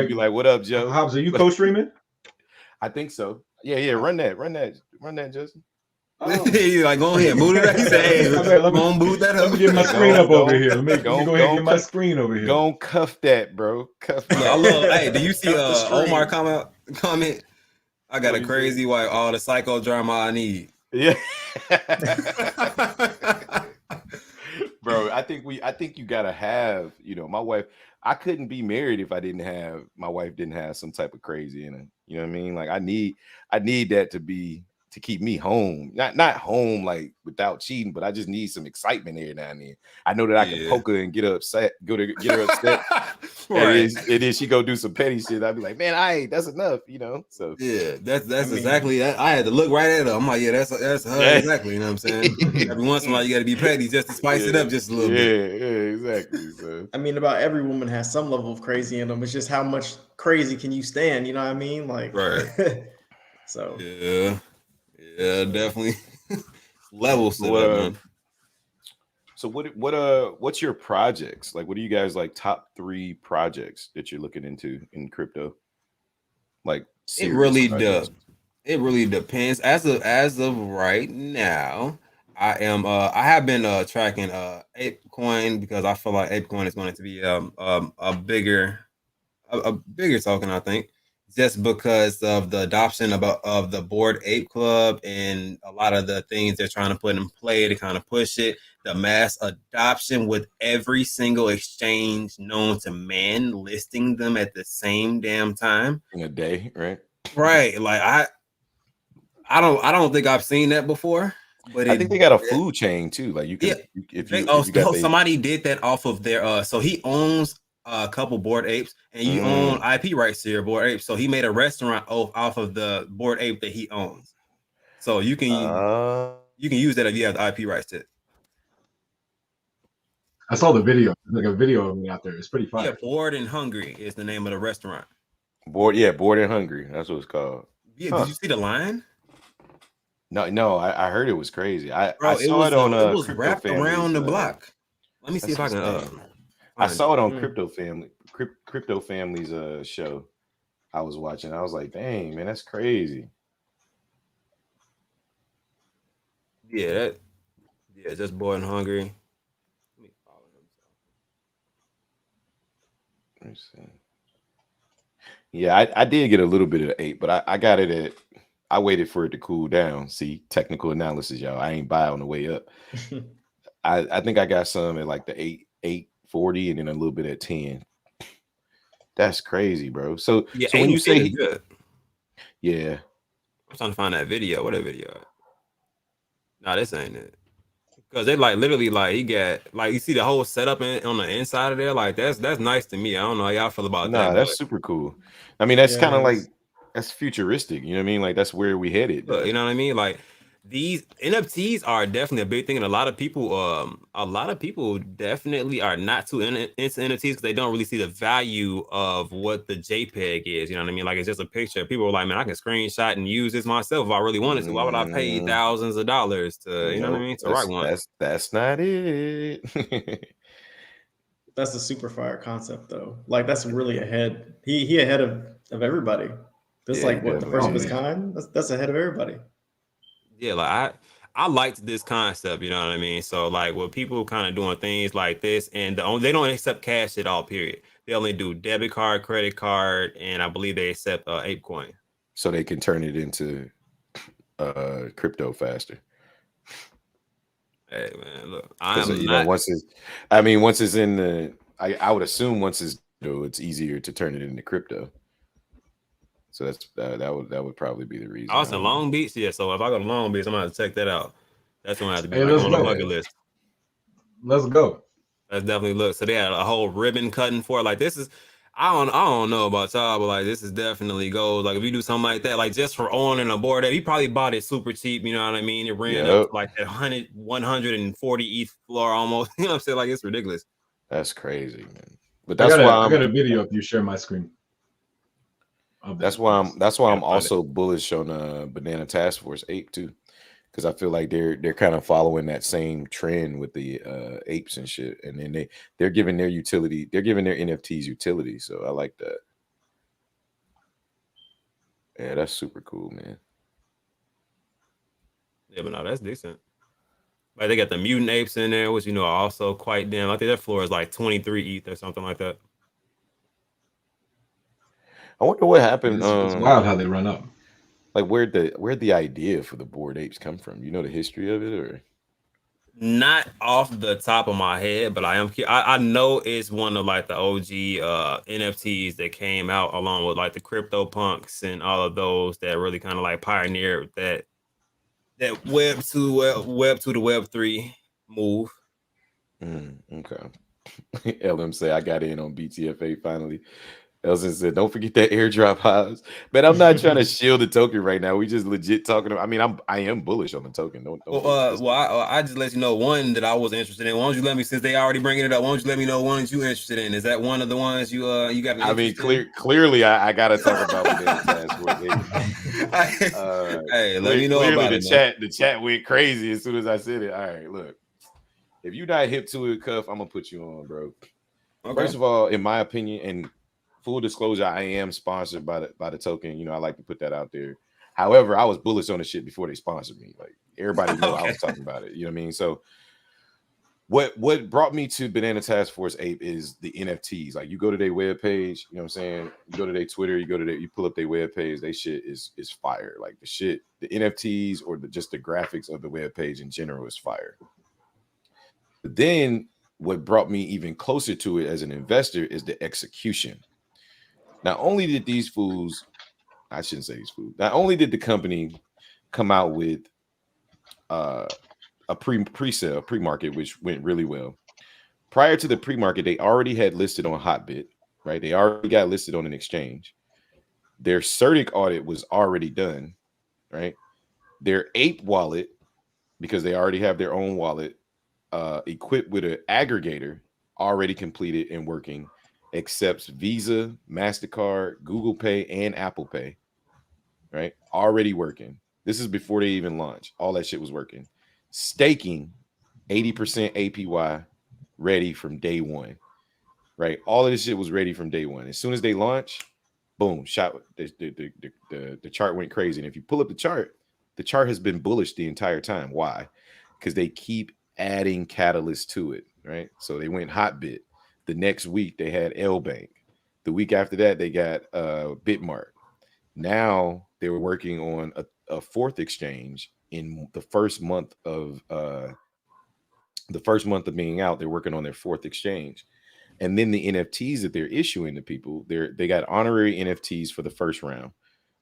be like, what up, Joe? Hobbs, are you co-streaming? I think so. Yeah. Run that, Justin. Oh. He like, go ahead, boot it up. He said, hey, let me boot that up. Let me get my screen up over here. Let me go ahead and get my screen over here. Go cuff that, bro. Cuff that. I love. Hey, do you see Omar comment? I got a crazy wife. All the psychodrama I need. Yeah. Bro, I think you gotta have, my wife. I couldn't be married if my wife didn't have some type of crazy in it. You know what I mean? Like I need that to keep me home. Not home like without cheating, but I just need some excitement every now and then. I know that I can poke her and get her upset. Right. And then she go do some petty shit. I'd be like, man, that's enough, So yeah, that's exactly that. I had to look right at her. I'm like, yeah, that's her exactly. You know what I'm saying? Every once in a while, you got to be petty just to spice it up just a little bit. Yeah, exactly. So I mean, about every woman has some level of crazy in them. It's just how much crazy can you stand? You know what I mean? Like, right. So yeah, definitely. Levels to that, man. So what's your projects? Like, what are you guys like top 3 projects that you're looking into in crypto? Like it really does. It really depends. As of right now, I have been tracking ApeCoin because I feel like ApeCoin is going to be a bigger token, I think. Just because of the adoption of the Bored Ape Club and a lot of the things they're trying to put in play to kind of push it, the mass adoption with every single exchange known to man listing them at the same damn time in a day, right? Right, like I don't think I've seen that before. But I think they got a food chain too. Like you can, somebody did that off of their so he owns a couple Bored Apes, and you own IP rights to your Bored Ape. So he made a restaurant off of the Bored Ape that he owns. So you can use that if you have the IP rights to it. I saw the video, like a video of me out there. It's pretty fun. Yeah, Bored and Hungry is the name of the restaurant. Bored and Hungry. That's what it's called. Yeah, did you see the line? No, I heard it was crazy. I saw it on it was wrapped around the block. Let me see if I can. I saw it on Crypto Family's show. I was watching. I was like, dang, man, that's crazy. Yeah, just Bored and Hungry. Let me follow him. Let me see. Yeah, I did get a little bit of 8, but I got it I waited for it to cool down. See, technical analysis, y'all. I ain't buy on the way up. I think I got some at like the 840 and then a little bit at 10. That's crazy, bro. So when you say good. Yeah. I'm trying to find that video. What a video. No, this ain't it. Cause they like literally like he got like you see the whole setup on the inside of there, like that's nice to me. I don't know how y'all feel about that, Nah, but that's super cool. I mean, that's Yeah, kind it of like is. that's futuristic. You know what I mean? Like that's where we headed. look, you know what I mean? Like these NFTs are definitely a big thing, and a lot of people definitely are not too into NFTs because they don't really see the value of what the JPEG is. You know what I mean? Like it's just a picture. People are like, man, I can screenshot and use this myself if I really wanted to. Why would I pay Mm, thousands of dollars to, you know what I nope, mean, to write one? that's not it. That's a super fire concept though. Like that's really ahead. He ahead of everybody. That's Yeah, he like what the first Oh of definitely its is. man. kind. That's ahead of everybody. Yeah, like I liked this concept, you know what I mean? So like with people kind of doing things like this and they don't accept cash at all, period. They only do debit card, credit card, and I believe they accept ApeCoin. So they can turn it into crypto faster. Hey man, look, I Because am you know, not once it's in the, I would assume once it's it's easier to turn it into crypto. So that would probably be the I reason. I was in don't know. Long Beach, yeah. So if I go to Long Beach, I'm gonna have to check that out. That's gonna have to be Hey, like let's on the go. bucket Yeah, list. Let's go. That's definitely look. So they had a whole ribbon cutting for it. Like this is, I don't know about y'all, but like this is definitely gold. Like if you do something like that, like just for owning a board, he probably bought it super cheap. You know what I mean? It ran up to yep, like that 140 ETH floor almost. You know what I'm saying? Like it's ridiculous. that's crazy, man. But I got a video if you share my screen of that. that's why Gotta I'm find it. also bullish on Banana Task Force Ape too, because I feel like they're kind of following that same trend with the apes and shit, and then they're giving their utility, they're giving their NFTs utility. So I like that. Yeah, that's super cool, man. Yeah, but no, that's decent. Like they got the mutant apes in there, which are also quite damn. I think their floor is like 23 ETH or something like that. I wonder what happened. It's wild how they run up. Like where'd the idea for the board apes come from? You know the history of it, or Not off the top of my head, but I know it's one of like the OG NFTs that came out along with like the crypto punks and all of those that really kind of like pioneered that web 2 to web 3 move. Okay. LM say I got in on BTFA finally. Elson said, "Don't forget that airdrop highs." But I'm not trying to shield the token right now. We just legit talking. I mean, I am bullish on the token. Don't get it twisted. I just let you know one that I was interested in. Why don't you let me, since they already bringing it up? Why don't you let me know ones you interested in? Is that one of the ones you got an I mean, interest in? clearly, I gotta talk about Banana Task Force. Hey, let me know Clearly, about it, man. the chat went crazy as soon as I said it. All right, look, if you not hip to it, Cuff, I'm gonna put you on, bro. Okay. First of all, in my opinion, and full disclosure, I am sponsored by the token. You know, I like to put that out there. However, I was bullish on the shit before they sponsored me. Like everybody know I Okay. was talking about it. You know what I mean? So what brought me to Banana Task Force Ape is the NFTs. Like you go to their web page, you know what I'm saying? You go to their Twitter, you pull up their web page, they shit is fire. Like the NFTs or just the graphics of the web page in general is fire. But then what brought me even closer to it as an investor is the execution. Not only did these fools, I shouldn't say these fools, not only did the company come out with a pre-sale, pre-market, which went really well. Prior to the pre-market, they already had listed on Hotbit, right? They already got listed on an exchange. Their CertiK audit was already done, right? Their Ape wallet, because they already have their own wallet, equipped with an aggregator, already completed and working, accepts Visa, MasterCard, Google Pay, and Apple Pay, right? Already working. This is before they even launch. All that shit was working. Staking 80% APY ready from day one, right? All of this shit was ready from day one. As soon as they launch, boom, shot the chart went crazy. And if you pull up the chart has been bullish the entire time. Why? Because they keep adding catalysts to it, right? So they went Hotbit. The next week they had L Bank. The week after that they got Bitmart. Now they were working on a fourth exchange in the first month of being out. They're working on their fourth exchange. And then the NFTs that they're issuing to people, they got honorary NFTs for the first round,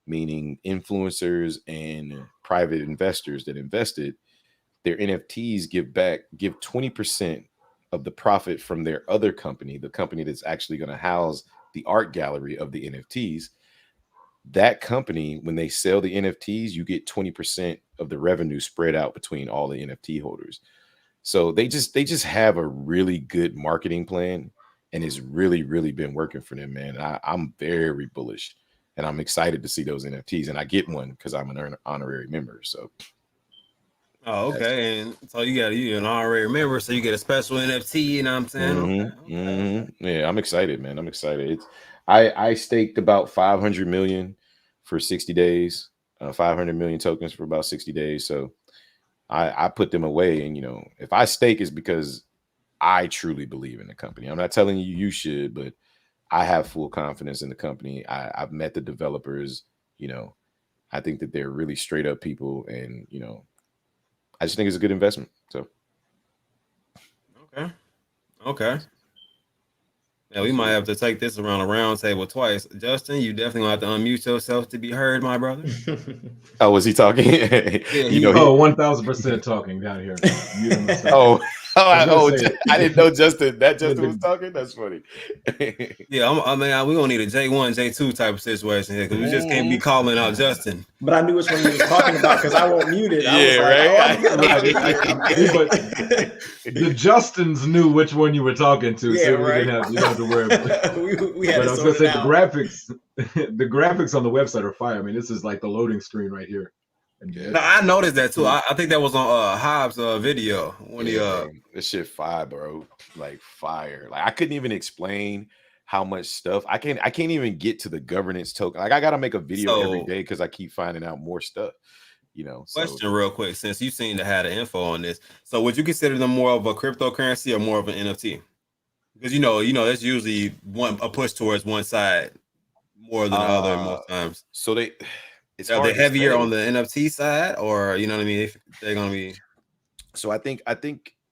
meaning influencers and private investors that invested their NFTs give 20% of the profit from their other company, the company that's actually going to house the art gallery of the NFTs. That company, when they sell the NFTs, you get 20% of the revenue spread out between all the NFT holders. So they just have a really good marketing plan, and it's really, really been working for them, man. I'm very bullish, and I'm excited to see those NFTs. And I get one because I'm an honorary member. So, Oh, okay. And so you an honorary member, so you get a special NFT. You know what I'm saying? Okay. Yeah, I'm excited, man. I'm excited. I staked about 500 million for 60 days, 500 million tokens for about 60 days. So I put them away, and if I stake, it's because I truly believe in the company. I'm not telling you should, but I have full confidence in the company. I've met the developers. I think that they're really straight up people, and I just think it's a good investment. So Okay. Yeah, we might have to take this around a round table twice. Justin, you definitely gonna have to unmute yourself to be heard, my brother. Oh, was he talking? Yeah, 1000% talking down here. I didn't know Justin. That Justin was talking. That's funny. Yeah, we're gonna need a J1, J2 type of situation here because we just can't be calling out Justin. But I knew which one you was talking about because I won't mute it. Yeah, But the Justins knew which one you were talking to, so you didn't have to worry about it. we had But I was gonna say the graphics on the website are fire. I mean, this is like the loading screen right here. No, I noticed that too. I think that was on Hives video when this shit fire, bro. Like fire. Like I couldn't even explain how much stuff I can't even get to the governance token. Like I gotta make a video every day because I keep finding out more stuff. Question real quick, since you seem to have the info on this. So would you consider them more of a cryptocurrency or more of an NFT? Because that's usually a push towards one side more than the other most times. So are they heavier on the NFT side, or you know what I mean? If they're gonna be. So I think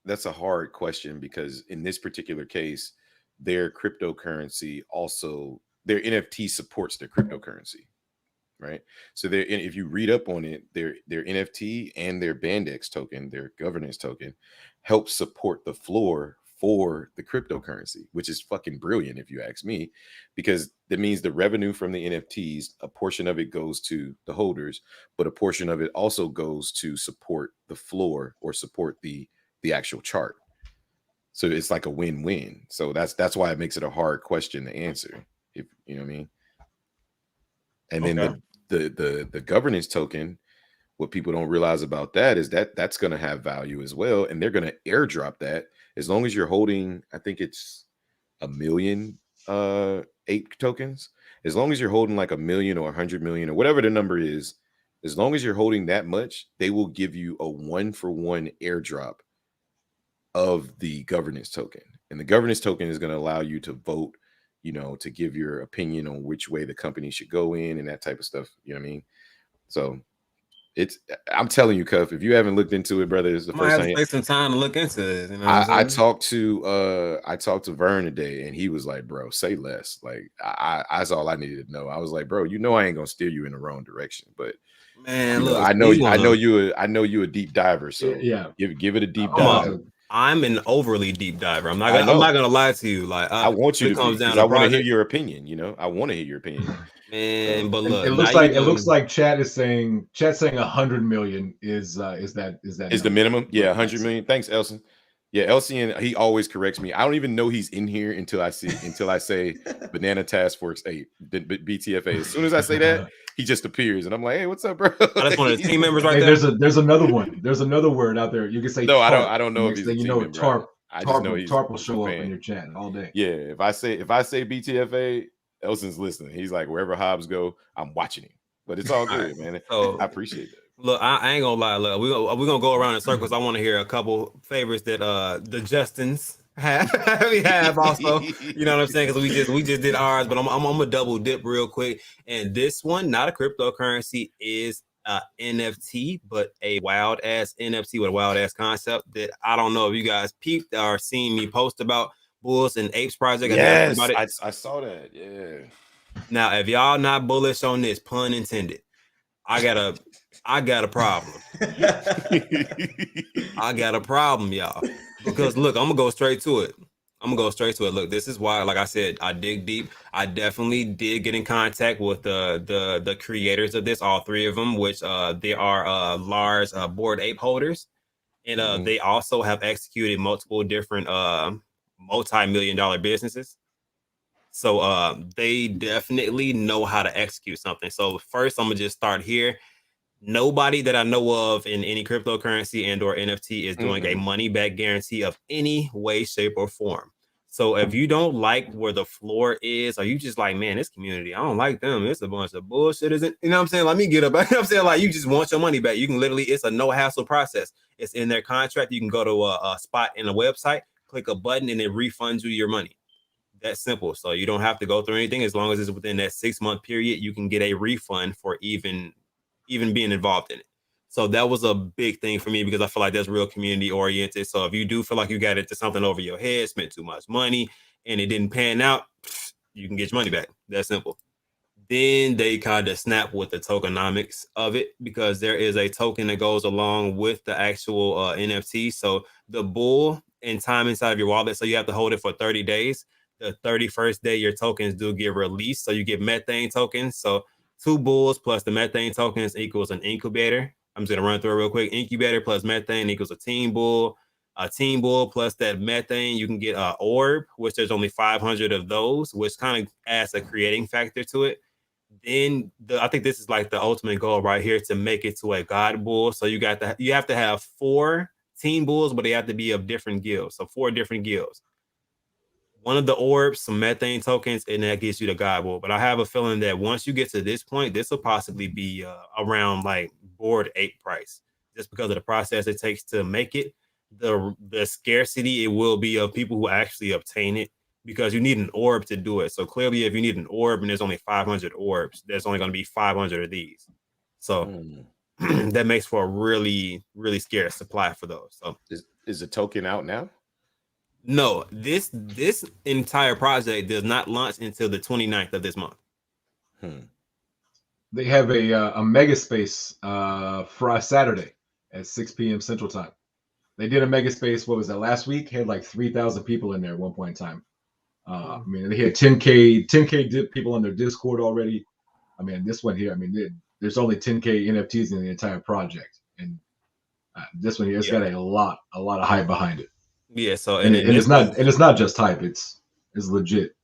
that's a hard question because in this particular case, their cryptocurrency also their NFT supports their cryptocurrency, right? So if you read up on it, their NFT and their Bandex token, their governance token, help support the floor for the cryptocurrency, which is fucking brilliant if you ask me, because that means the revenue from the NFTs, a portion of it goes to the holders, but a portion of it also goes to support the floor or support the actual chart. So it's like a win-win. So that's why it makes it a hard question to answer, if you know what I mean. And then the governance token, what people don't realize about that is that that's going to have value as well, and they're going to airdrop that as long as you're holding, I think it's 1 million ape tokens. As long as you're holding like 1 million or 100 million or whatever the number is, as long as you're holding that much, they will give you a 1-for-1 airdrop of the governance token. And the governance token is going to allow you to vote, to give your opinion on which way the company should go in and that type of stuff. You know what I mean? So I'm telling you, Cuff, if you haven't looked into it, brother, it's the first time. Take some time to look into this. I talked to Vern today, and he was like, "Bro, say less." Like that's all I needed to know. I was like, "Bro, I ain't gonna steer you in the wrong direction." But man, look, I know you a deep diver, so yeah, give it a deep dive. I'm an overly deep diver. I'm not gonna lie to you. Like I want you to be, because I want to hear your opinion. I want to hear your opinion. Man, but look, it looks like chat's saying 100 million is the minimum. Yeah, 100 million. Thanks, Elson. Yeah, Elson, he always corrects me. I don't even know he's in here until I say Banana Task Force 8, the BTFA. As soon as I say that, he just appears, and I'm like, "Hey, what's up, bro?" That's one of the team members right there. There's another one. There's another word out there. You can say. No, TARP. I don't know if he's a team member. TARP. I just know TARP will show up in your chat all day. Yeah, if I say BTFA, Elson's listening. He's like, wherever Hobbs go, I'm watching him. But it's all good, man. So, I appreciate that. Look, I ain't gonna lie. Look, we're gonna go around in circles. I want to hear a couple favorites that the Justins have also. You know what I'm saying? Because we just did ours, but I'm gonna double dip real quick. And this one, not a cryptocurrency, is NFT, but a wild ass NFT with a wild ass concept that I don't know if you guys peeped or seen me post about. Bulls and Apes project. Yes, I saw that. Yeah. Now, if y'all not bullish on this, pun intended, I got a I got a problem. I got a problem, y'all. Because look, I'm gonna go straight to it. Look, this is why, like I said, I dig deep. I definitely did get in contact with the creators of this, all three of them, which they are large Bored Ape holders, and they also have executed multiple different multi-million-dollar businesses. So they definitely know how to execute something. So first, I'm gonna just start here. Nobody that I know of in any cryptocurrency and or NFT is doing a money back guarantee of any way, shape, or form. So if you don't like where the floor is, or you just like, man, this community, I don't like them. It's a bunch of bullshit. Isn't you know what I'm saying? Let me get up. You know what I'm saying? Like you just want your money back. You can literally, it's a no hassle process. It's in their contract. You can go to a spot in the website, click a button, and it refunds you your money. That's simple. So you don't have to go through anything. As long as it's within that 6-month period, you can get a refund for even being involved in it. So that was a big thing for me because I feel like that's real community oriented. So if you do feel like you got into something over your head, spent too much money, and it didn't pan out, you can get your money back. That's simple. Then they kind of snap with the tokenomics of it because there is a token that goes along with the actual NFT. So the bull and time inside of your wallet, so you have to hold it for 30 days. The 31st day, your tokens do get released. So you get methane tokens. So 2 bulls plus the methane tokens equals an incubator. I'm just going to run through it real quick. Incubator plus methane equals a team bull. A team bull plus that methane, you can get an orb, which there's only 500 of those, which kind of adds a creating factor to it. Then I think this is like the ultimate goal right here to make it to a god bull. So you have to have 4 team bulls, but they have to be of different guilds. So 4 different guilds. One of the orbs, some methane tokens, and that gets you the god bull. But I have a feeling that once you get to this point, this will possibly be around like Bored Ape price, just because of the process it takes to make it. The scarcity it will be of people who actually obtain it, because you need an orb to do it. So clearly, if you need an orb and there's only 500 orbs, there's only going to be 500 of these. So that makes for a really, really scarce supply for those. So is the token out now? No, this entire project does not launch until the 29th of this month. They have a mega space for Saturday at 6 p.m. Central Time. They did a mega space. What was that, last week? Had like 3,000 people in there at one point in time. I mean, they had 10K people on their Discord already. I mean, this one here, I mean, there's only 10K NFTs in the entire project, and this one here, it's got a lot of hype behind it. Yeah. So and it's not just hype. It's legit.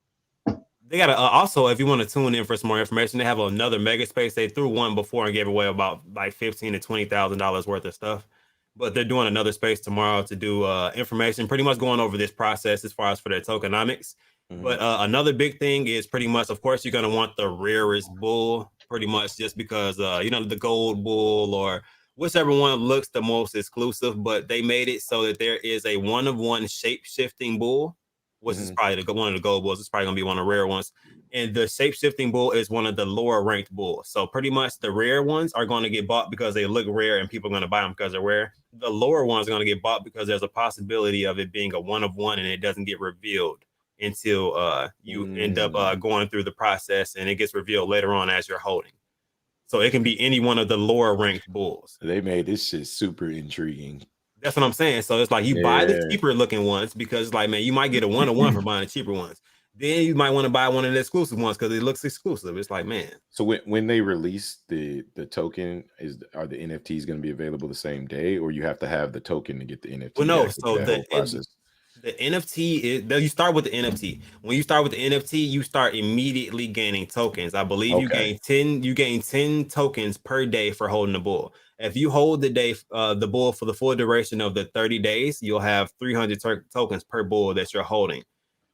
They got also, if you want to tune in for some more information, they have another mega space. They threw one before and gave away about like $15,000 to $20,000 worth of stuff. But they're doing another space tomorrow to do information, pretty much going over this process as far as for their tokenomics. But another big thing is pretty much, of course, you're going to want the rarest bull, pretty much just because, the gold bull or whichever one looks the most exclusive. But they made it so that there is a one-of-one shape-shifting bull, which is probably one of the gold bulls. It's probably going to be one of the rare ones. And the shape-shifting bull is one of the lower ranked bulls. So pretty much the rare ones are going to get bought because they look rare and people are going to buy them because they're rare. The lower ones are going to get bought because there's a possibility of it being a one-of-one and it doesn't get revealed until you end up going through the process, and it gets revealed later on as you're holding. So it can be any one of the lower ranked bulls. They made this shit super intriguing. That's what I'm saying. So it's like you buy the cheaper looking ones because it's like, man, you might get a 1-of-1 for buying the cheaper ones. Then you might want to buy one of the exclusive ones because it looks exclusive. It's like, man. So when they release the token, are the NFTs going to be available the same day, or you have to have the token to get the NFT? Well, no. So the NFT is, you start with the NFT. When you start with the NFT, you start immediately gaining tokens. I believe you gain 10 tokens per day for holding the bull. If you hold the bull for the full duration of the 30 days, you'll have 300 tokens per bull that you're holding.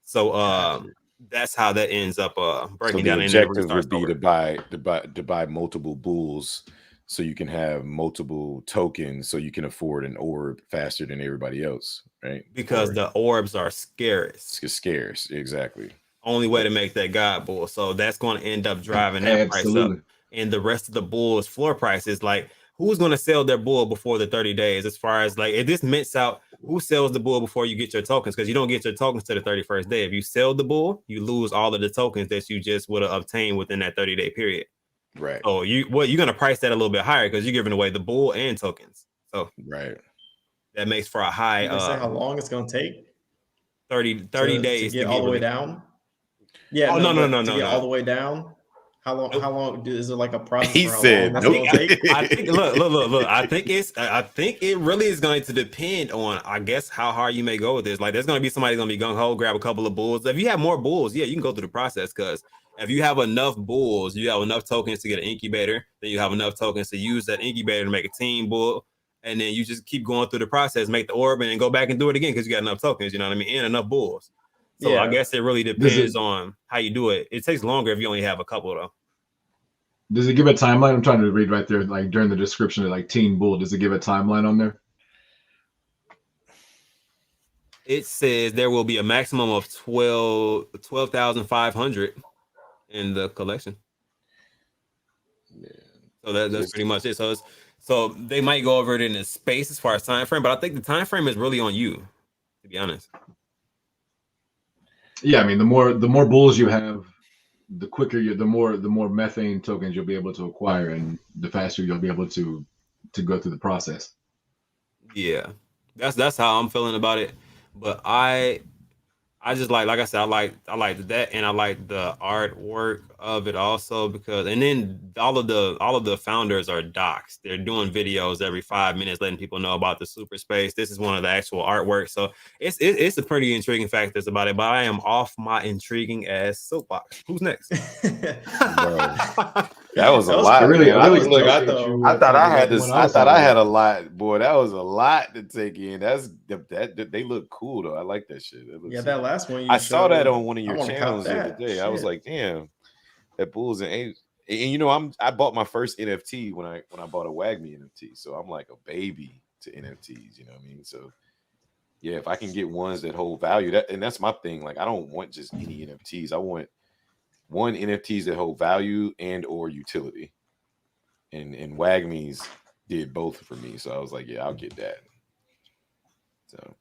So that's how that ends up breaking down. The objective would be to buy multiple bulls so you can have multiple tokens so you can afford an orb faster than everybody else, right? Because the orbs are scarce. It's scarce, exactly. Only way to make that god bull. So that's going to end up driving that price up. And the rest of the bull's floor price is like, who's going to sell their bull before the 30 days? As far as like, if this mints out, who sells the bull before you get your tokens? Because you don't get your tokens to the 31st day. If you sell the bull, you lose all of the tokens that you just would have obtained within that 30-day period. Right. So you're gonna price that a little bit higher because you're giving away the bull and tokens. So Right. that makes for a high Did they say how long it's going to take 30 to days get all the way released. down? Yeah, Oh no, no but to get all no. the way down, how long? Nope. How long is it? Like a process He for how long said, that's nope. going to take? I think look. I think it really is going to depend on, I guess, how hard you may go with this. Like, there's going to be somebody going to be gung ho, grab a couple of bulls. If you have more bulls, yeah, you can go through the process. Because if you have enough bulls, you have enough tokens to get an incubator. Then you have enough tokens to use that incubator to make a team bull. And then you just keep going through the process, make the orb, and then go back and do it again because you got enough tokens. You know what I mean? And enough bulls. So I Yeah. guess it really Does depends it on how you do it. It takes longer if you only have a couple though. does it give a timeline? I'm trying to read right there, like during the description of like Teen Bull. Does it give a timeline on there? It says there will be a maximum of 12,500 in the collection. Yeah. So that's Just pretty much it. So they might go over it in a space as far as time frame, but I think the time frame is really on you, to be honest. Yeah, I mean, the more bulls you have, the quicker you, the more methane tokens you'll be able to acquire, and the faster you'll be able to go through the process. Yeah, that's how I'm feeling about it. But I just like I said, I like that, and I like the artwork of it also because, and then all of the founders are docs. They're doing videos every 5 minutes, letting people know about the super space. This is one of the actual artwork, so it's a pretty intriguing factors about it. But I am off my intriguing ass soapbox. Who's next? Bro. That was a That was lot. I really, Man. I really Look, appreciate you. I thought I had when this. I I was thought I talking had a about lot, boy. That was a lot to take in. That they look cool though. I like that shit. Yeah, that last one you I saw that showed, on one of I your want to cop channels the other that. day. I was Shit. like, damn, that Bulls and Apes. And you know, I bought my first NFT when I bought a WAGMI NFT. So I'm like a baby to NFTs. You know what I mean? So yeah, if I can get ones that hold value, that's my thing. Like, I don't want just any NFTs. I want NFTs that hold value and or utility. And WAGMI's did both for me. So I was like, yeah, I'll get that. So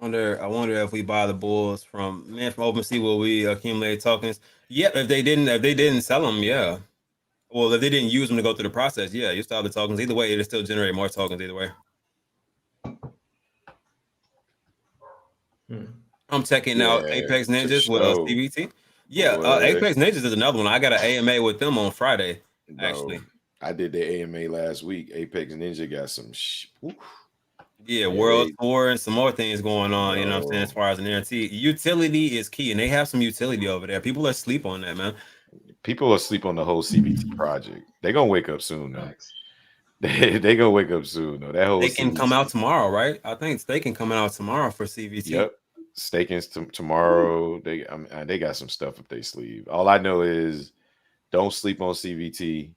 I wonder if we buy the bulls from OpenSea, will we accumulate tokens? Yeah, if they didn't sell them, yeah. Well, if they didn't use them to go through the process, yeah, you still have the tokens. Either way, it'll still generate more tokens. Either way, I'm checking out yeah, Apex for Ninjas with sure. CBT. Yeah, Boy, Apex Ninjas is another one. I got an AMA with them on Friday, bro, actually. I did the AMA last week. Apex Ninja got some Yeah, Yeah, World Tour and some more things going on. You know what I'm saying? bro. As far as an NFT, utility is key, and they have some utility over there. People are asleep on that, man. People asleep on the whole CBT project. They're gonna wake up soon though. facts. They gonna wake up soon though. That whole They can come CBT. out tomorrow, right? I think they can come out tomorrow for CVT. Yep. Staking's tomorrow. They got some stuff up their sleeve. All I know is don't sleep on CVT.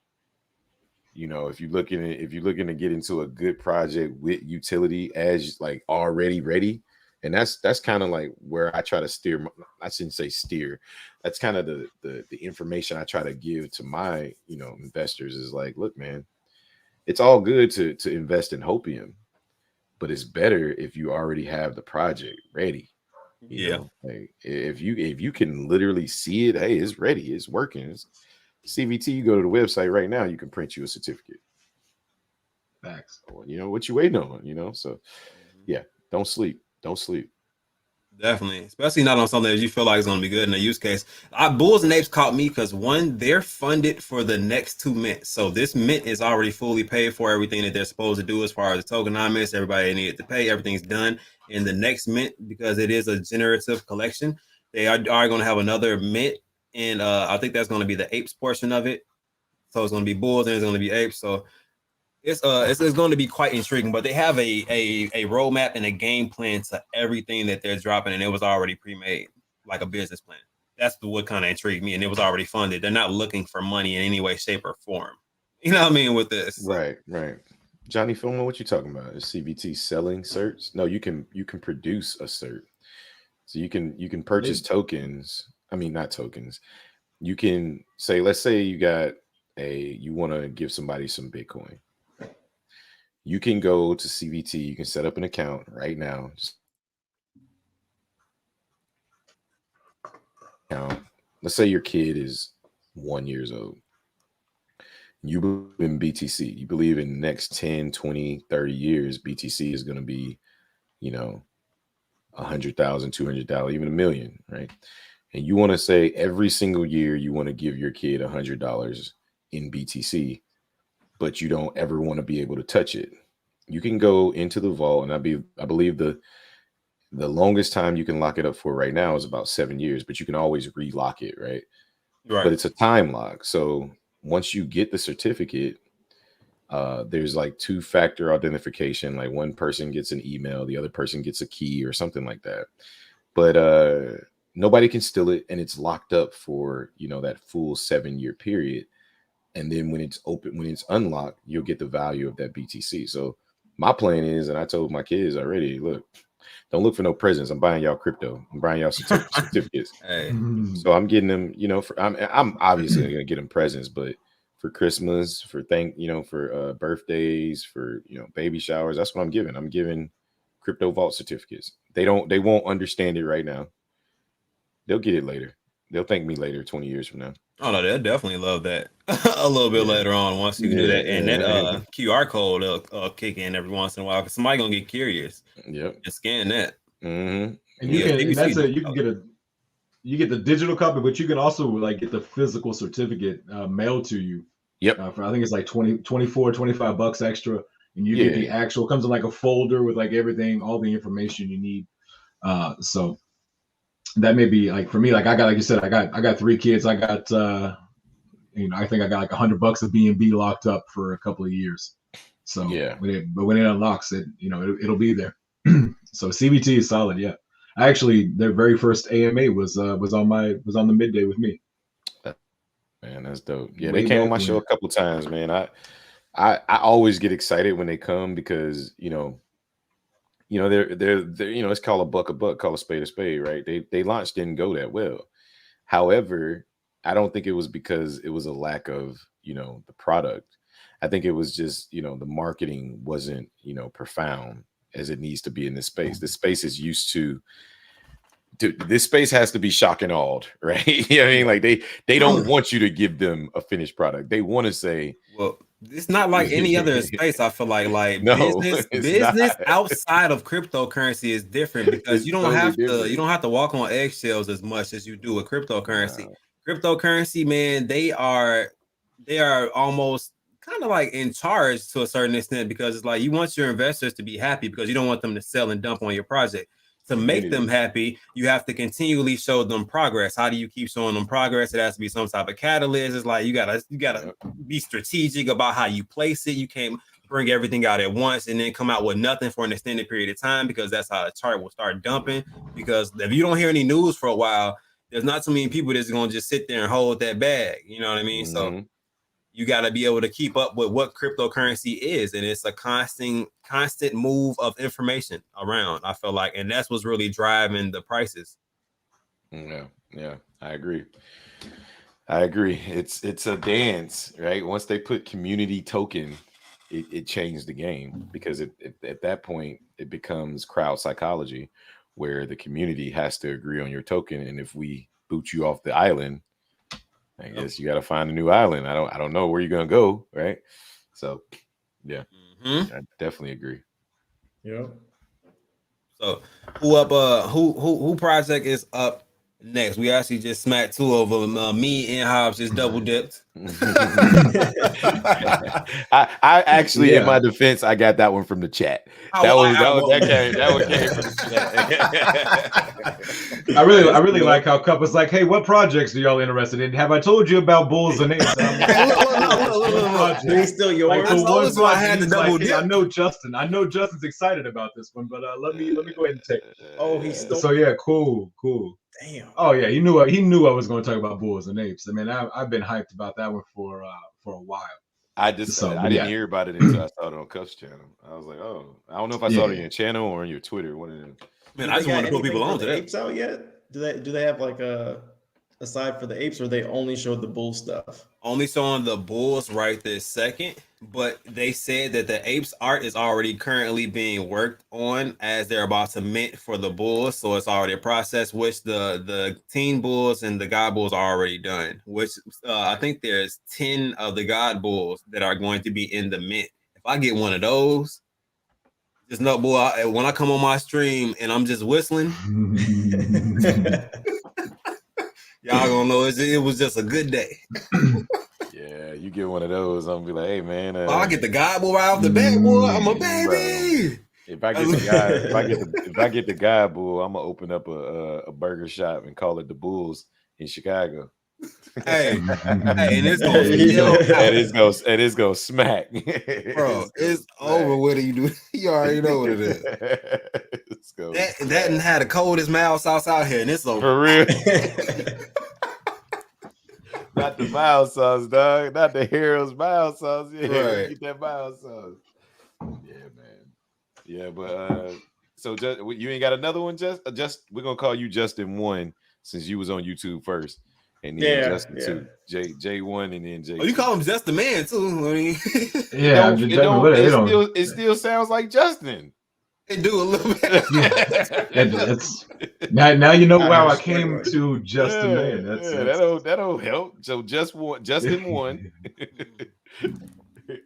You know, if you're looking to get into a good project with utility as like already ready, and that's kind of like where I try to steer. I shouldn't say steer. That's kind of the information I try to give to my investors is like, look, man, it's all good to invest in Hopium, but it's better if you already have the project ready. Yeah. Like if you can literally see it, hey, it's ready, it's working. It's CVT, you go to the website right now, you can print you a certificate. Facts. What you waiting on, so yeah, don't sleep. Definitely, especially not on something that you feel like is going to be good in a use case. Bulls and Apes caught me because one, they're funded for the next 2 mints, so this mint is already fully paid for everything that they're supposed to do as far as the tokenomics. Everybody needed to pay, everything's done. In the next mint, because it is a generative collection, they are going to have another mint, and I think that's going to be the apes portion of it. So it's going to be bulls and it's going to be apes. So it's going to be quite intriguing, but they have a roadmap and a game plan to everything that they're dropping, and it was already pre-made, like a business plan. That's what kind of intrigued me, and it was already funded. They're not looking for money in any way, shape, or form. You know what I mean with this? So. Right. Johnny Filmer, what you talking about? Is CVT selling certs? No, you can produce a cert. So you can purchase tokens. I mean, not tokens. You can say, let's say you want to give somebody some Bitcoin. You can go to CVT. You can set up an account right now. Let's say your kid is 1 years old. You believe in BTC. You believe in the next 10, 20, 30 years, BTC is going to be, you know, 100,000, 200,000, even $1 million, right? And you want to say every single year you want to give your kid $100 in BTC, but you don't ever want to be able to touch it. You can go into the vault, and I believe the longest time you can lock it up for right now is about 7 years, but you can always relock it, right? Right. But it's a time lock. So once you get the certificate, there's like 2-factor authentication. Like one person gets an email, the other person gets a key or something like that. But nobody can steal it, and it's locked up for, you know, that full 7-year period. And then when it's open, when it's unlocked, you'll get the value of that BTC. So my plan is, and I told my kids already, look, don't look for no presents. I'm buying y'all crypto. I'm buying y'all certificates. Hey. So I'm getting them, you know, I'm obviously gonna get them presents, but for Christmas, for for birthdays, for, you know, baby showers, that's what I'm giving. I'm giving crypto vault certificates. They won't understand it right now. They'll get it later. They'll thank me later, 20 years from now. Oh no, they'll definitely love that a little bit later on once you do that, and that QR code will kick in every once in a while because somebody gonna get curious. Yep. And scan that. Mm-hmm. And you can, and that's it. You get the digital copy, but you can also like get the physical certificate mailed to you. Yep. For I think it's like 24, 25 bucks extra, and you get the actual, comes in like a folder with like everything, all the information you need. So that may be like for me, like I got, like you said, I got 3 kids. I got I think I got like $100 of B&B locked up for a couple of years. So when it unlocks it, it'll be there. So CBT is solid. Yeah. Actually, their very first AMA was on the midday with me. Man, that's dope. Yeah, they came on my show a couple times, man. I always get excited when they come because they're it's called a buck, call a spade, right? They launch didn't go that well. However, I don't think it was because it was a lack of the product. I think it was just the marketing wasn't profound as it needs to be in this space. This space is used to. This space has to be shock and awed, right? You know what I mean? Like they don't want you to give them a finished product. They want to say, well, it's not like any other space. I feel like no, business outside of cryptocurrency is different because you don't have to walk on eggshells as much as you do with cryptocurrency. Wow. Cryptocurrency, man, they are almost kind of like in charge to a certain extent because it's like you want your investors to be happy because you don't want them to sell and dump on your project. To make them happy, you have to continually show them progress. How do you keep showing them progress? It has to be some type of catalyst. It's like you gotta be strategic about how you place it. You can't bring everything out at once and then come out with nothing for an extended period of time because that's how the chart will start dumping. Because if you don't hear any news for a while, there's not too many people that's gonna just sit there and hold that bag. You know what I mean? So you got to be able to keep up with what cryptocurrency is. And it's a constant move of information around, I feel like. And that's what's really driving the prices. Yeah, I agree. It's a dance, right? Once they put community token, it changed the game because at that point, it becomes crowd psychology where the community has to agree on your token. And if we boot you off the island, I guess you got to find a new island. I don't know where you're gonna go, right? So, yeah, I definitely agree. Yeah. So, who project is up next? We actually just smacked 2 of them. Me and Hobbs just double dipped. I actually, in my defense, I got that one from the chat. That one came from the chat. I really like how Cup is like, hey, what projects are y'all interested in? Have I told you about Bulls and Apes? He's still yours. Like, so I had to double dip. Hey, I know Justin's excited about this one, but let me go ahead and take it. Oh, he's still. So yeah, cool. Damn. Oh yeah, he knew I was going to talk about Bulls and Apes. I mean, I've been hyped about that one for a while. I didn't hear about it until I saw it on Cuff's channel. I was like, oh, I don't know if I saw it on your channel or on your Twitter. One of them. Man, I just want to put people on to that. Apes out yet? Do they have like a aside for the apes, or they only showed the bull stuff? Only showing the bulls right this second, but they said that the apes art is already currently being worked on as they're about to mint for the bulls. So it's already a process, which the teen bulls and the god bulls are already done. Which I think there's 10 of the god bulls that are going to be in the mint. If I get one of those, just know, boy, when I come on my stream and I'm just whistling, y'all gonna know it was just a good day. Yeah, you get one of those, I'm gonna be like, hey man, I get the god boy right off the bat, boy. I'm a baby. If I get the guy, if I get the guy bull, I'm gonna open up a burger shop and call it the Bulls in Chicago. Hey, and it's gonna and it's gonna smack, bro. It's over with it. You already know what it is. That and had the coldest mild sauce out here, and it's over for real. Not the mild sauce, dog. Not the Heroes mild sauce. Yeah, right. Get that mild sauce. Yeah, man. Yeah, but so just you ain't got another one, just we're gonna call you Justin 1 since you was on YouTube first. And then Justin 2, J1, and then J. Oh, you call him Just the Man too. I mean, it still sounds like Justin. They do a little bit. Now you know how I came to Just the Man. That'll help. So Justin 1.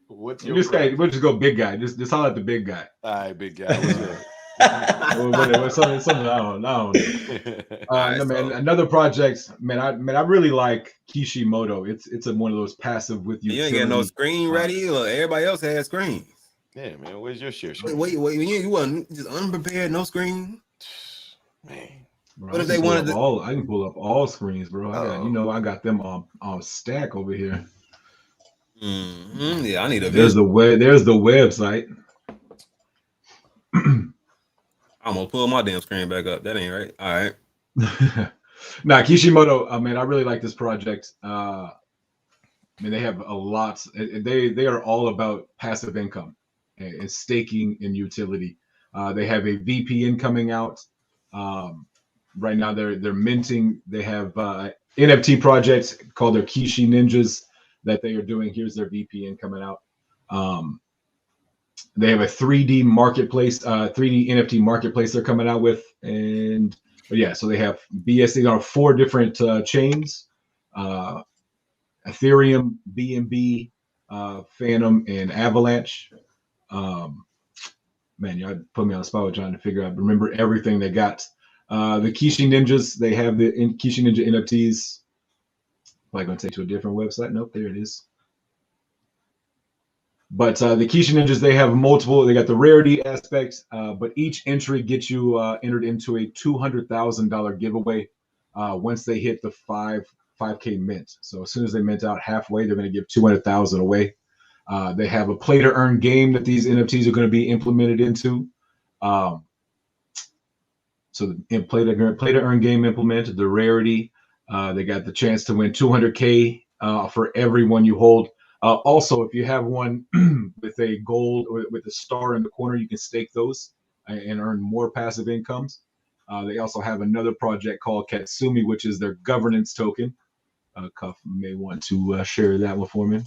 What's your we'll just go big guy. Just holler at the big guy. All right, big guy. Something I don't know. Man, another project, man. I really like Kishimoto. It's one of those passive with you. You ain't got no screen ready. Look, everybody else has screens. Yeah, man. Where's your share? Wait. You wasn't just unprepared, no screen. Man, bro, what if they wanted to? I can pull up all screens, bro. I got them on stack over here. Mm-hmm. Yeah, I need a. There's the website. I'm gonna pull my damn screen back up. That ain't right. All right. Nah, Kishimoto. Man, I really like this project. I mean, they have a lot. They are all about passive income and staking and utility. They have a VPN coming out. Right now, they're minting. They have NFT projects called their Kishi Ninjas that they are doing. Here's their VPN coming out. They have a 3D marketplace, 3D NFT marketplace they're coming out with. So they have BSC on 4 different chains, Ethereum, BNB, Phantom, and Avalanche. Man, y'all put me on the spot with trying to figure out, remember everything they got. The Kishi Ninjas, they have the Kishi Ninja NFTs. Am I going to take you to a different website? Nope, there it is. But the Kishi Ninjas, they have multiple. They got the rarity aspects, but each entry gets you entered into a $200,000 giveaway once they hit the 5K mint. So as soon as they mint out halfway, they're going to give 200,000 away. They have a play to earn game that these NFTs are going to be implemented into. So the play to earn game implemented, the rarity. They got the chance to win 200K for every one you hold. Also, if you have one with a gold or with a star in the corner, you can stake those and earn more passive incomes. They also have another project called Katsumi, which is their governance token. Cuff may want to share that one for me.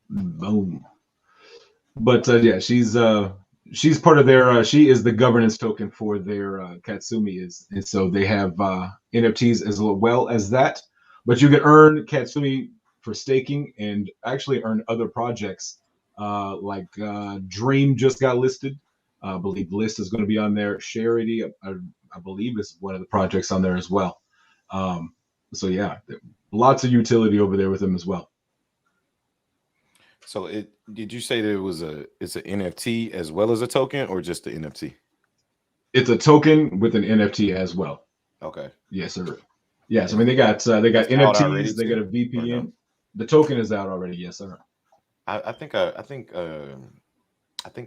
Boom. But she's part of their. She is the governance token for their Katsumi and so they have NFTs as well as that. But you can earn Katsumi for staking and actually earn other projects like Dream just got listed. I believe List is going to be on there. Charity, I believe, is one of the projects on there as well. So yeah, lots of utility over there with them as well. So did you say that it's an NFT as well as a token, or just the NFT? It's a token with an NFT as well. Okay. Yes, sir. Yes, I mean they got NFTs, they got a VPN. No? The token is out already. Yes, sir. I think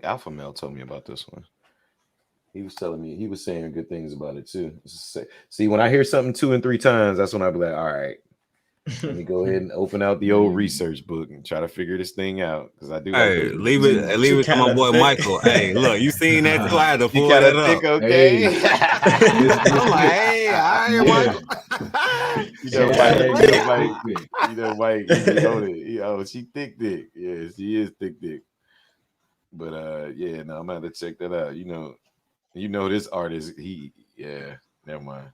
Alpha Male told me about this one. He was telling me, he was saying good things about it too. See, when I hear something 2 and 3 times, that's when I be like, all right, Let me go ahead and open out the old research book and try to figure this thing out because I do like Hey, to do leave research. it to my kinda boy thick. Michael. Hey, look, you seen that too? I had to You pull kind that of up. thick, okay? I'm like, hey, all right, Yeah. Michael. You know, Shit, Mike. that's You thick. know, Mike. Thick. You know, Mike. He be on it. She thick. Yeah, she is thick. But yeah, no, I'm gonna have to check that out. This artist. Yeah, never mind.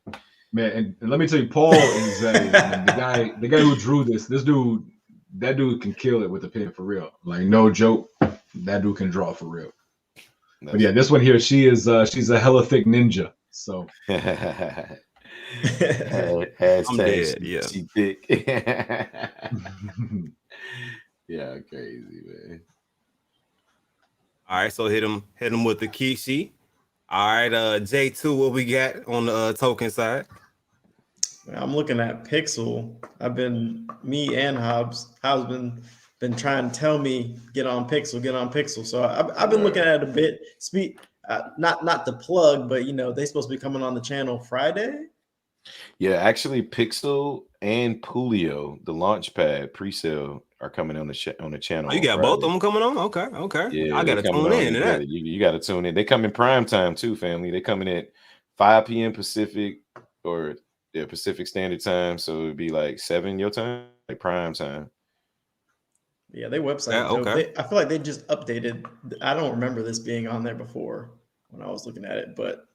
Man, and let me tell you, Paul is the guy who drew this. That dude can kill it with a pen for real. Like no joke, that dude can draw for real. But yeah, this one here, she's a hella thick ninja. So I'm Hashtag dead. Yeah. she thick. Yeah, crazy man. All right, so hit him with the Kishi. All right, J2, what we got on the token side? I'm looking at Pixel. Me and Hobbs been trying to tell me get on Pixel. So I've been looking at it a bit. Not the plug, but they supposed to be coming on the channel Friday. Yeah, actually, Pixel and Pulio, the Launchpad pre-sale, are coming on the channel. Oh, you on got Friday. both of them coming on? Okay. Yeah, I they're gotta coming tune on in to together. that. You got to tune in. They come in prime time too, family. They coming at 5 p.m. Pacific or Pacific Standard Time, so it'd be like 7 your time, like prime time. Yeah, they website Yeah, dope. okay. I feel like they just updated. I don't remember this being on there before when I was looking at it, but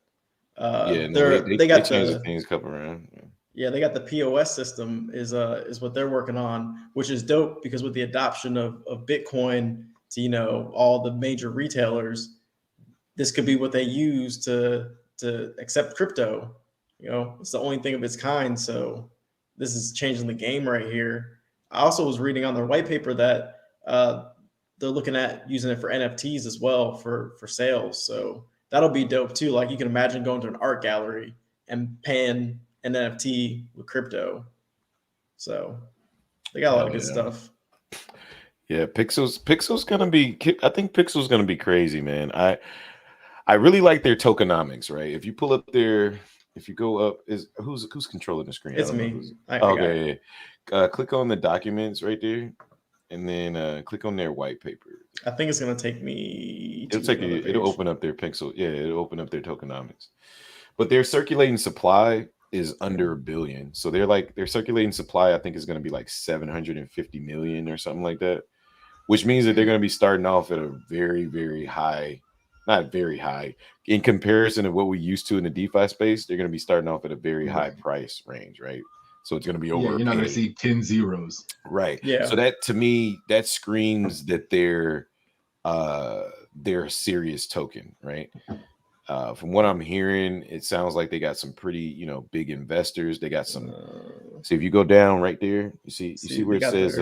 Yeah, no, they they got changed the things couple around. Yeah, they got the POS system is what they're working on, which is dope because with the adoption of Bitcoin to all the major retailers, this could be what they use to accept crypto. It's the only thing of its kind. So this is changing the game right here. I also was reading on their white paper that they're looking at using it for NFTs as well for sales. So that'll be dope too. Like you can imagine going to an art gallery and paying an NFT with crypto. So they got a lot of good stuff. Yeah, Pixel's gonna be. I think Pixel's gonna be crazy, man. I really like their tokenomics, right? If you pull up if you go up, who's controlling the screen? It's I don't know me. who's. I got it. Okay, yeah. Click on the documents right there, and then click on their white paper. I think it's gonna take me. It'll take you. It'll open up their Pixel. Yeah, it'll open up their tokenomics. But their circulating supply is under 1 billion. So their circulating supply, I think, is going to be like 750 million or something like that, which means that they're going to be starting off at a very, very high, not very high in comparison to what we used to in the DeFi space. They're going to be starting off at a very high price range, right? So it's going to be over. Yeah, you're not going to see 10 zeros. Right. Yeah. So that to me, that screams that they're a serious token, right? From what I'm hearing, it sounds like they got some pretty, big investors. They got some. See, if you go down right there, you see where it says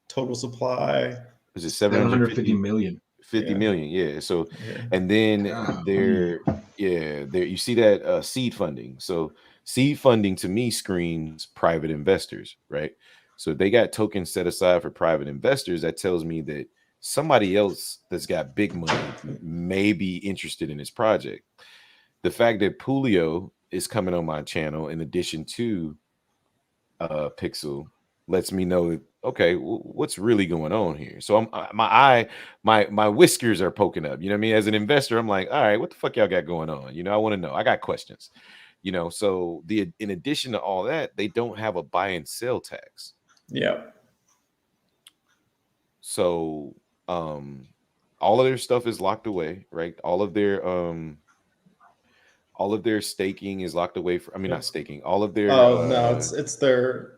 total supply. Is it 750 million? 50 million, yeah. So, and then you see that seed funding. So seed funding to me screams private investors, right? So if they got tokens set aside for private investors, that tells me that somebody else that's got big money may be interested in this project. The fact that Pulio is coming on my channel in addition to Pixel lets me know, okay, what's really going on here. So my whiskers are poking up. You know what I mean? As an investor, I'm like, all right, what the fuck y'all got going on? I want to know. I got questions. So in addition to all that, they don't have a buy and sell tax. Yeah. So all of their stuff is locked away, right? All of their staking is locked away not staking. All of their no, it's their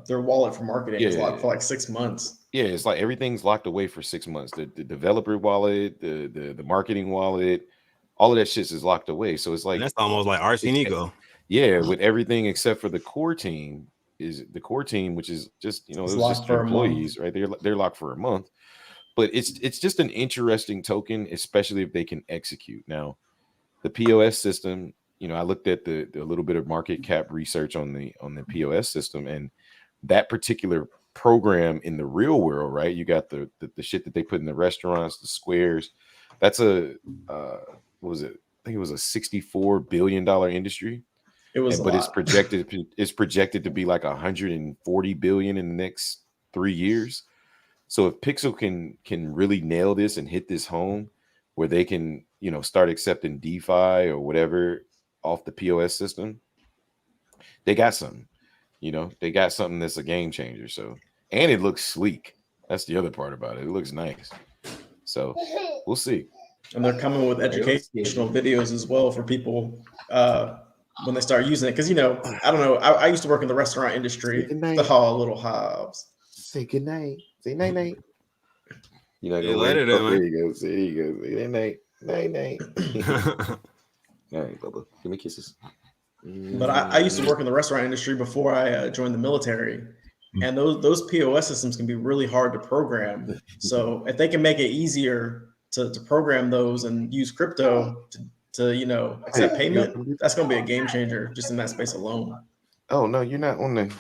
wallet for marketing is locked for like 6 months. Yeah, it's like everything's locked away for 6 months. The developer wallet, the marketing wallet, all of that shit is locked away. So it's like And that's almost like Archie and Ego. Yeah, with everything except for the core team, which is just it was just your employees, right? They're locked for a month. But it's just an interesting token, especially if they can execute. Now, the POS system, I looked at the little bit of market cap research on the POS system, and that particular program in the real world, right? You got the shit that they put in the restaurants, the squares. That's what was it? I think it was a $64 billion industry. It was a but lot. it's projected to be like 140 billion in the next 3 years. So if Pixel can really nail this and hit this home where they can, start accepting DeFi or whatever off the POS system, they got something. They got something that's a game changer. So, and it looks sleek. That's the other part about it. It looks nice. So we'll see. And they're coming with educational videos as well for people when they start using it. Because, I don't know. I used to work in the restaurant industry. The little Hobbs. Say good night. Say night night. You're not Yeah, gonna later, wait. man. There you go. There you go. Say night night. Night night. All right, Bubba. Give me kisses. But I used to work in the restaurant industry before I joined the military. And those POS systems can be really hard to program. So if they can make it easier to program those and use crypto to accept payment, that's going to be a game changer just in that space alone. Oh no, you're not on the.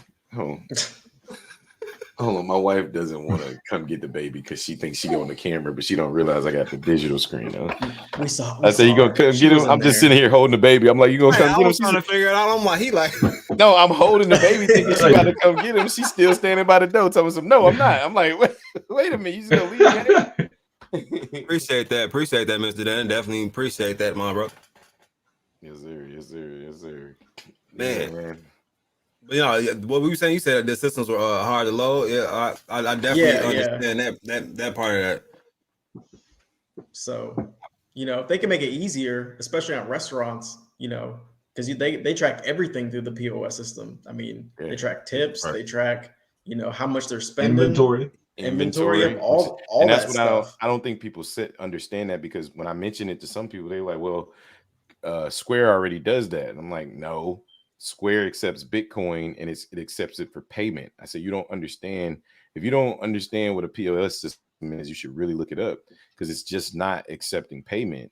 Hold on, my wife doesn't want to come get the baby because she thinks she on the camera, but she don't realize I got the digital screen on. We saw. I said, "You gonna come get him?" I'm just sitting here holding the baby. I'm like, "You gonna come get him?" I was trying to figure it out. I'm like, he like, no, I'm holding the baby, thinking she about to come get him. She's still standing by the door, telling me, "No, I'm not." I'm like, "Wait a minute, you just gonna leave?" Appreciate that, Mr. Dan. Definitely appreciate that, my bro. Yes, sir. Man. But what we were saying, you said the systems were hard to load. Yeah, I definitely understand that part of that. So, if they can make it easier, especially on restaurants, because they track everything through the POS system. I mean, they track tips, they track, how much they're spending, inventory of all and that's that what stuff. I don't think people understand that, because when I mention it to some people, they're like, "Well, Square already does that." And I'm like, "No. Square accepts Bitcoin and it accepts it for payment." I said, you don't understand. If you don't understand what a POS system is, you should really look it up, because it's just not accepting payment.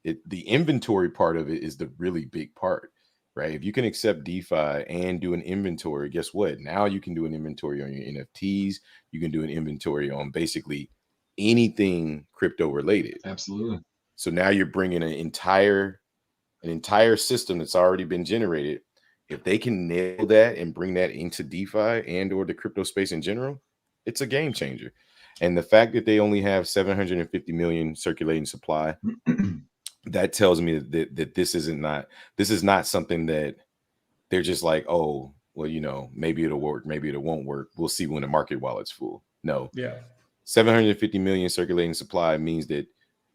The inventory part of it is the really big part, right? If you can accept DeFi and do an inventory, guess what? Now you can do an inventory on your NFTs. You can do an inventory on basically anything crypto related. Absolutely. So now you're bringing an entire system that's already been generated. If they can nail that and bring that into DeFi and or the crypto space in general, it's a game changer. And the fact that they only have 750 million circulating supply, that tells me that this is not something that they're just like, oh, well, maybe it'll work, maybe it won't work. We'll see when the market wallet's full. No. Yeah. 750 million circulating supply means that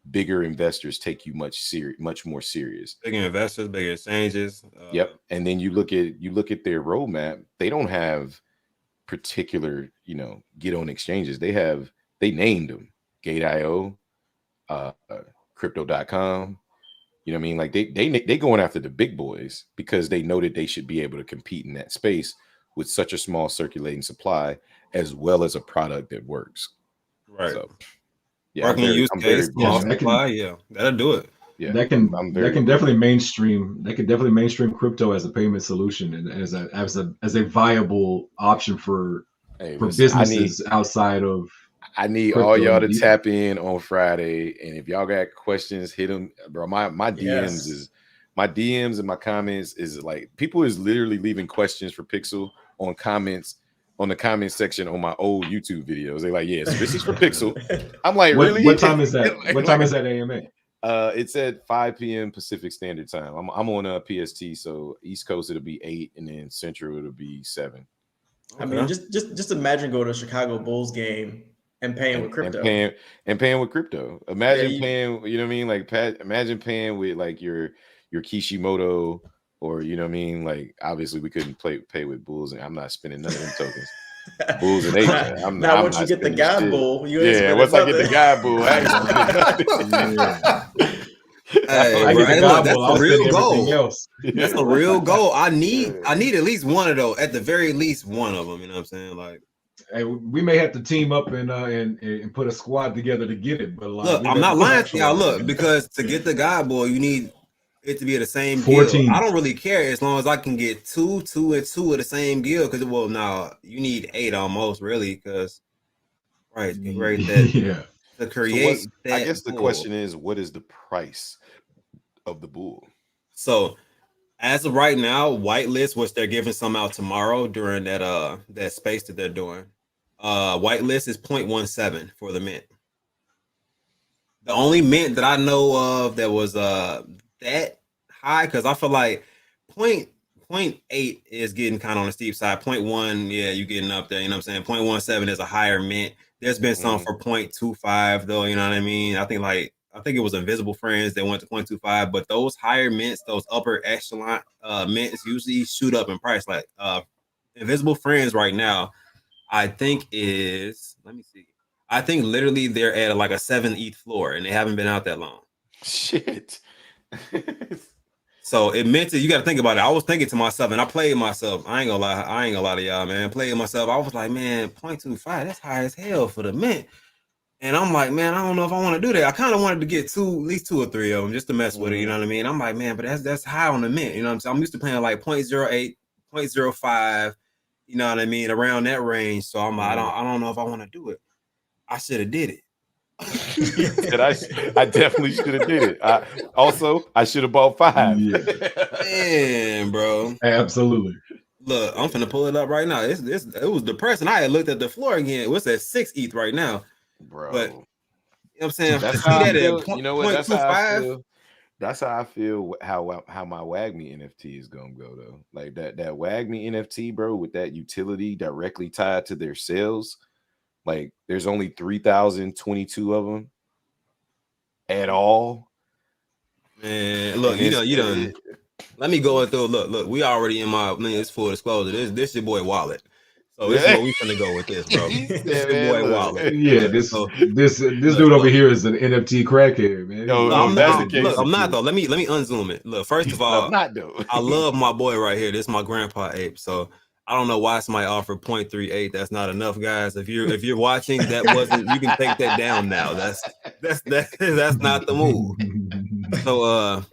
bigger investors take you much more serious. Bigger investors, bigger exchanges. Yep. And then you look at their roadmap. They don't have particular, get on exchanges. They named them Gate.io, Crypto.com. You know what I mean? Like they going after the big boys because they know that they should be able to compete in that space with such a small circulating supply, as well as a product that works. Right. So, yeah, working use case, small supply, that'll do it. Yeah, that can definitely mainstream. They can definitely mainstream crypto as a payment solution and as a viable option for businesses outside of. I need all y'all to tap in on Friday, and if y'all got questions, hit them, bro. My DMs and my comments is like, people is literally leaving questions for Pixel on the comment section on my old YouTube videos. They're like, yes, this is for Pixel. I'm like, really? What time is that? What time is that AMA? It's at 5 p.m. Pacific Standard Time. I'm on PST, so East Coast it'll be 8, and then Central it'll be 7. I mean, just imagine going to a Chicago Bulls game and paying with crypto. And paying with crypto. Imagine paying, you know what I mean? Like imagine paying with like your Kishimoto, or you know what I mean? Like obviously we couldn't pay with Bulls, and I'm not spending none of them tokens. Bulls and 8. Now once you get the God Bull, once I get the God Bull, that's a real goal. That's a real goal. I need at least one of those, at the very least one of them. You know what I'm saying? Like, hey, we may have to team up and put a squad together to get it. But look, I'm not lying to y'all. Look, because to get the God Bull, you need it to be the same 4 guild. teams. I don't really care as long as I can get 2 and 2 of the same guild. Because you need 8 almost, really. Because to create that. To create that. I guess the question is, what is the price of the bull? So As of right now, whitelist, which they're giving some out tomorrow during that space that they're doing. Whitelist is 0.17 for the mint. The only mint that I know of that was that high, because I feel like point eight is getting kind of on the steep side. 0.1, yeah, you're getting up there. You know what I'm saying? 0.17 is a higher mint. There's been some for 0.25 though. You know what I mean? I think it was Invisible Friends that went to 0.25, but those higher mints, those upper echelon mints, usually shoot up in price. Like Invisible Friends right now, I think is, let me see. I think literally they're at like a 7 ETH floor, and they haven't been out that long. Shit. So it meant to, you got to think about it. I was thinking to myself, and I played myself. I ain't gonna lie to y'all, man. Playing myself, I was like, man, 0.25, that's high as hell for the mint. And I'm like, man, I don't know if I want to do that. I kind of wanted to get at least two or three of them just to mess with it. You know what I mean? I'm like, man, but that's high on the mint. You know what I'm saying? I'm used to playing like 0.08, 0.05. You know what I mean? Around that range. So I'm like, I don't know if I want to do it. I should have did it. I definitely should have did it. I should have bought 5. Yeah. Man, bro. Absolutely. Look, I'm finna pull it up right now. It was depressing. I had looked at the floor again. What's at 6 ETH right now? Bro. But you know what I'm saying? That's how I feel. You know what? That's how I feel. That's how I feel how my WAGME NFT is gonna go though. Like that WAGME NFT, bro, with that utility directly tied to their sales. Like there's only 3,022 of them at all. Man, look, you done. Let me go through. Look, we already in my. Man, it's full disclosure. This your boy Wallet. So this is where we finna go with this, bro. This your boy Wallet. Yeah, this dude over here is an NFT crackhead, man. I'm not though. Let me unzoom it. Look, first of all, I love my boy right here. This is my grandpa ape. So I don't know why somebody offered 0.38. That's not enough, guys. If you're watching, that wasn't. You can take that down now. That's not the move. So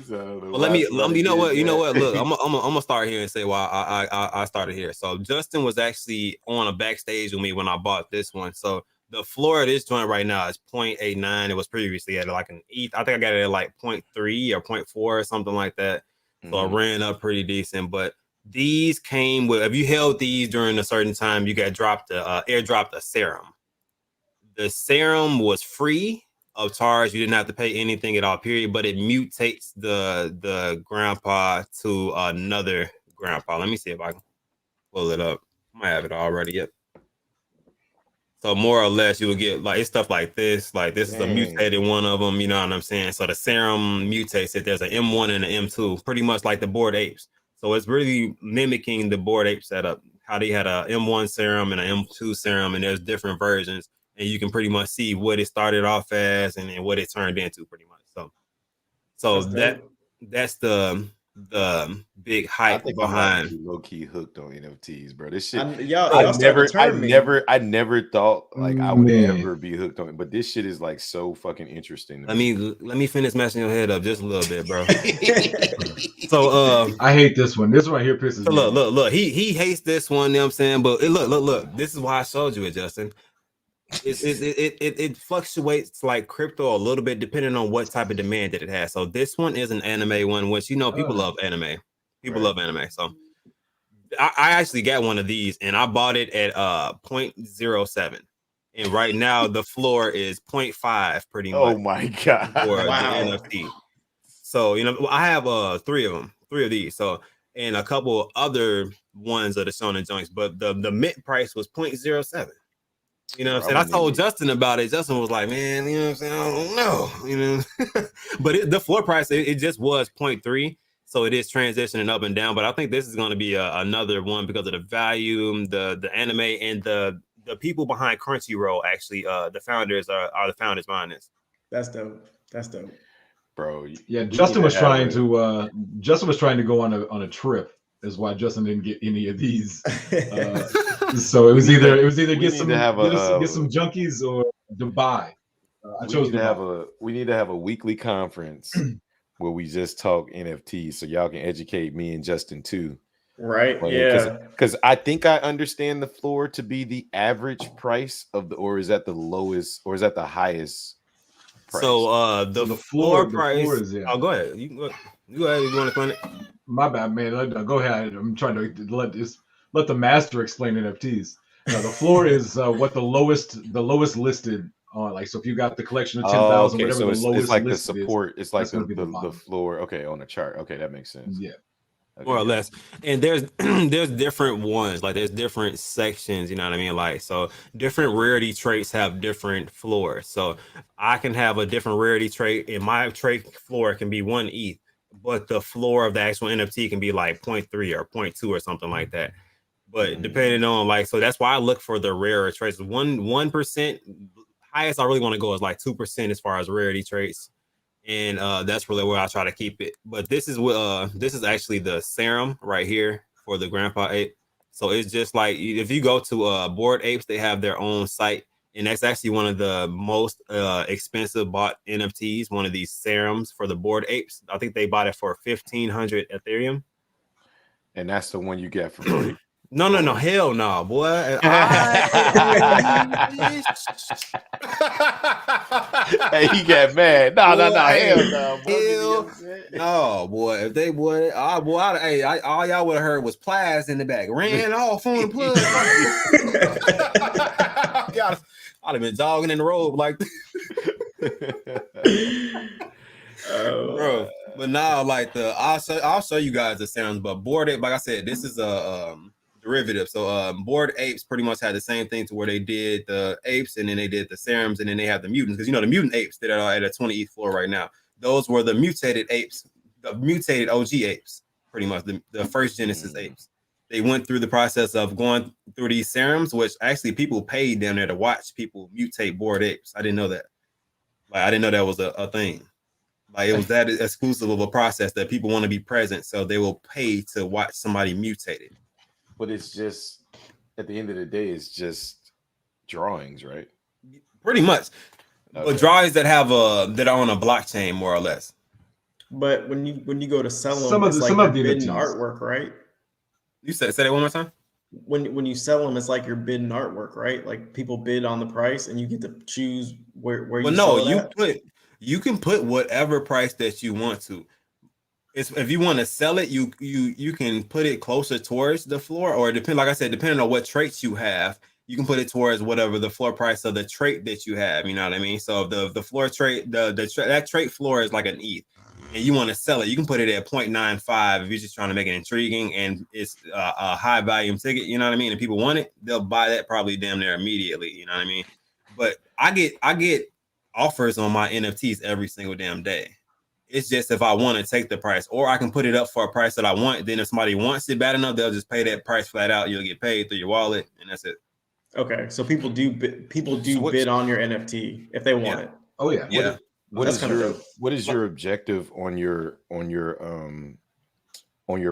well, let me you know what look, I'm gonna start here and say why I started here. So Justin was actually on a backstage with me when I bought this one. So the floor of this joint right now is 0.89. It was previously at like an ETH. I think I got it at like 0.3 or 0.4 or something like that. So I ran up pretty decent. But these came with, if you held these during a certain time, you got airdropped a serum. The serum was free of charge. You didn't have to pay anything at all, period. But it mutates the grandpa to another grandpa. Let me see if I can pull it up. I might have it already. Yep. So more or less, you will get like it's stuff like this. Like this is a mutated one of them. You know what I'm saying? So the serum mutates it. There's an M1 and an M2, pretty much like the Bored Apes. So it's really mimicking the Bored Ape setup. How they had a M1 serum and an M2 serum, and there's different versions. And you can pretty much see what it started off as and then what it turned into, pretty much. So that's the big hype behind. I'm low key hooked on NFTs, bro. This shit, I never thought like I would never be hooked on it, but this shit is like so fucking interesting. Let me finish messing your head up just a little bit, bro. So I hate this one. This one here pisses me off. Look. He hates this one. You know what I'm saying? But look. This is why I showed you it, Justin. It fluctuates like crypto a little bit depending on what type of demand that it has. So this one is an anime one, which people love anime. People love anime. So I actually got one of these and I bought it at 0.07. And right now the floor is 0.5 pretty much. Oh my god. For the NFT. So I have 3 of these. So and a couple other ones of the Shonen joints, but the mint price was 0.07. You know what I'm saying? I told Justin about it. Justin was like, man, you know what I'm saying? I don't know. But the floor price, it just was 0.3. So it is transitioning up and down. But I think this is going to be another one because of the value, the anime, and the people behind Crunchyroll. Actually, the founders are the founders behind this. That's dope. Bro. Yeah, Justin was trying to go on a trip. Is why Justin didn't get any of these. So it was either get some junkies or Dubai. I chose we need to have a weekly conference where we just talk NFTs so y'all can educate me and Justin too. Right. Yeah. Because I think I understand the floor to be the average price of or is that the lowest or is that the highest price? So the floor price. Oh, go ahead. You can go. You go ahead if you want to explain it. My bad, man. Go ahead. I'm trying to let the master explain NFTs. The floor is what the lowest listed on. Like, so if you got the collection of Oh, 10,000, okay. whatever So the it's lowest like the listed is, support. It's like that's going to be the the bottom. floor. Okay, on the chart. Okay, that makes sense. Yeah. Okay, More or yeah. less. And there's there's different ones. Like there's different sections, you know what I mean? Like so different rarity traits have different floors. So I can have a different rarity trait, and my trait floor can be 1 ETH, but the floor of the actual NFT can be like 0.3 or 0.2 or something like that. But depending on like, so that's why I look for the rarer traits. 1%, highest I really want to go is like 2% as far as rarity traits, and that's really where I try to keep it. But this is actually the serum right here for the grandpa ape. So it's just like if you go to Bored Apes, they have their own site, and that's actually one of the most expensive bought NFTs. One of these serums for the Bored Apes. I think they bought it for 1,500 Ethereum. And that's the one you get for free. No, hell no, boy. Hey, he got mad. No, hell no, hell no, boy. If they would, all y'all would have heard was Plies in the back. Ran off on the plug. I'd have been jogging in the road like bro. But now, like I'll show you guys the sounds. But Bored Ape, like I said, this is a derivative. So Bored Apes pretty much had the same thing to where they did the apes and then they did the serums and then they have the mutants, because you know the mutant apes that are at a 20 ETH floor right now. Those were the mutated apes, the mutated OG apes, pretty much the first Genesis apes. They went through the process of going through these serums, which actually people paid down there to watch people mutate Bored Apes. I didn't know that. Like I didn't know that was a thing. Like it was that exclusive of a process that people want to be present, so they will pay to watch somebody mutated. But it's just at the end of the day, it's just drawings, right? Pretty much. Okay. But drawings that have that are on a blockchain, more or less. But when you go to sell them, it's like you're bidding artwork, right? You say that one more time. When you sell them, it's like you're bidding artwork, right? Like people bid on the price, and you get to choose where you. Well, no, you can put whatever price that you want to. It's, if you want to sell it, you can put it closer towards the floor, or like I said, depending on what traits you have, you can put it towards whatever the floor price of the trait that you have. You know what I mean? So the floor trait, that trait floor is like an ETH, and you want to sell it, you can put it at 0.95 if you're just trying to make it intriguing and it's a high volume ticket. You know what I mean? And people want it, they'll buy that probably damn near immediately. You know what I mean? But I get offers on my NFTs every single damn day. It's just if I want to take the price, or I can put it up for a price that I want. Then if somebody wants it bad enough, they'll just pay that price flat out. You'll get paid through your wallet, and that's it. Okay, so people do bid on your NFT if they want it. Oh yeah, yeah. What is your objective on your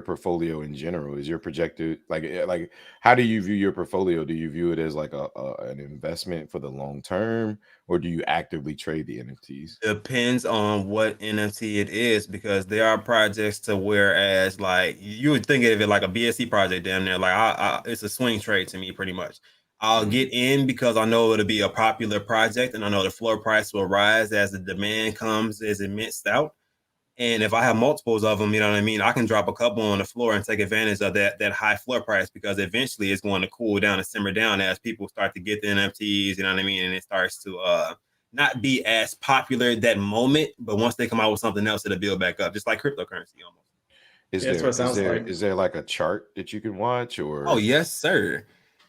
portfolio in general? Is your projected like how do you view your portfolio? Do you view it as like an investment for the long term, or do you actively trade the NFTs? Depends on what NFT it is, because there are projects to whereas like you would think of it like a BSC project down there. Like it's a swing trade to me pretty much. I'll get in because I know it'll be a popular project, and I know the floor price will rise as the demand comes, as it mints out. And if I have multiples of them, you know what I mean, I can drop a couple on the floor and take advantage of that high floor price, because eventually it's going to cool down and simmer down as people start to get the NFTs, you know what I mean? And it starts to not be as popular at that moment, but once they come out with something else, it'll build back up, just like cryptocurrency almost. That's what it sounds like. Is there like a chart that you can watch, or? Oh, yes, sir.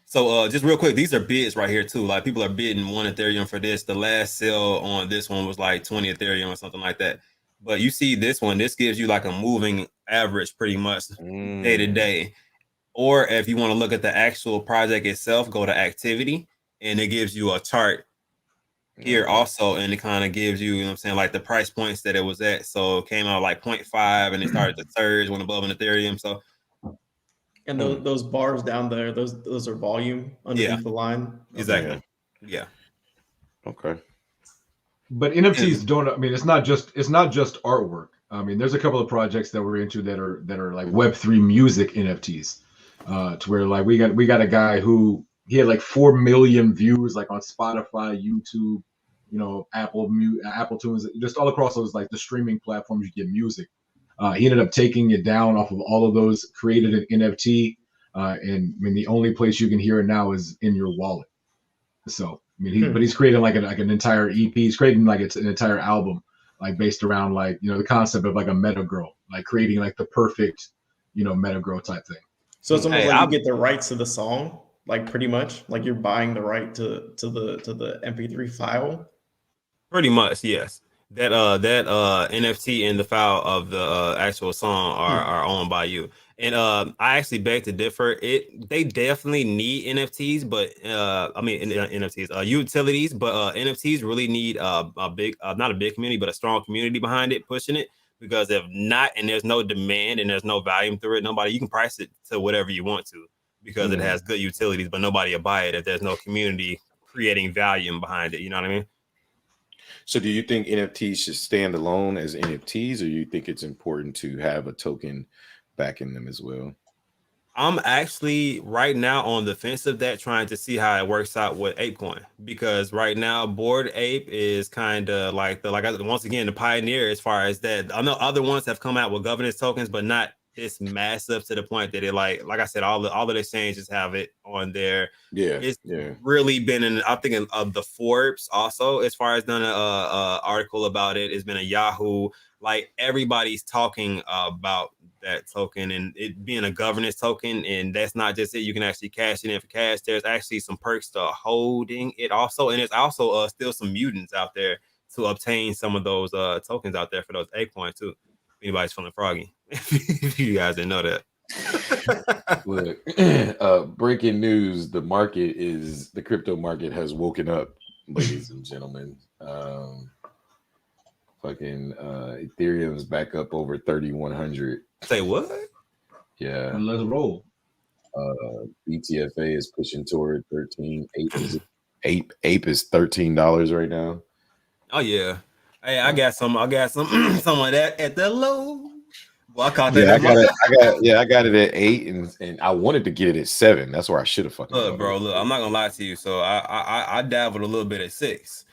So just real quick, these are bids right here too. Like people are bidding 1 Ethereum for this. The last sale on this one was like 20 Ethereum or something like that. But you see this one, this gives you like a moving average pretty much day to day. Or if you want to look at the actual project itself, go to activity, and it gives you a chart here also, and it kind of gives you, you know what I'm saying, like the price points that it was at. So it came out like 0.5 and it started to surge when above an Ethereum. So and those bars down there, those are volume underneath the line. Exactly. Yeah. Okay. But NFTs don't. I mean, it's not just artwork. I mean, there's a couple of projects that we're into that are like Web3 music NFTs, to where like we got a guy who he had like 4 million views like on Spotify, YouTube, you know, Apple Tunes, just all across those like the streaming platforms you get music. He ended up taking it down off of all of those, created an NFT, and I mean the only place you can hear it now is in your wallet. So I mean, but he's creating like an entire EP. He's creating like it's an entire album, like based around like the concept of like a meta girl, like creating like the perfect meta girl type thing. So it's almost like you get the rights to the song, like pretty much like you're buying the right to the MP3 file. Pretty much, yes. That NFT and the file of the actual song are owned by you. And I actually beg to differ. They definitely need NFTs, but I mean NFTs, utilities, but NFTs really need a big, not a big community, but a strong community behind it, pushing it. Because if not, and there's no demand and there's no volume through it, you can price it to whatever you want to because it has good utilities, but nobody will buy it if there's no community creating volume behind it. You know what I mean? So do you think NFTs should stand alone as NFTs, or you think it's important to have a token backing them as well? I'm actually right now on the fence of that, trying to see how it works out with ApeCoin, because right now Bored Ape is kind of like once again the pioneer as far as that. I know other ones have come out with governance tokens, but not this massive to the point that it like I said, all the exchanges have it on there. It's really been in, I think, of the Forbes also, as far as done a article about it. It's been a Yahoo. Like everybody's talking about that token and it being a governance token, and that's not just it. You can actually cash it in for cash. There's actually some perks to holding it also, and there's also still some mutants out there to obtain some of those tokens out there for those ApeCoin too. If anybody's feeling froggy, if you guys didn't know that. Look, breaking news: the crypto market has woken up, ladies and gentlemen. Fucking Ethereum's back up over 3,100. Say what? Yeah. And let's roll. BTFA is pushing toward 13. Ape is $13 right now. Oh yeah. Hey, I got some of that at the low. Well, I caught that. I got it at 8, and I wanted to get it at 7. That's where I should have fucking. Look, bro. Look, I'm not gonna lie to you. So I dabbled a little bit at 6.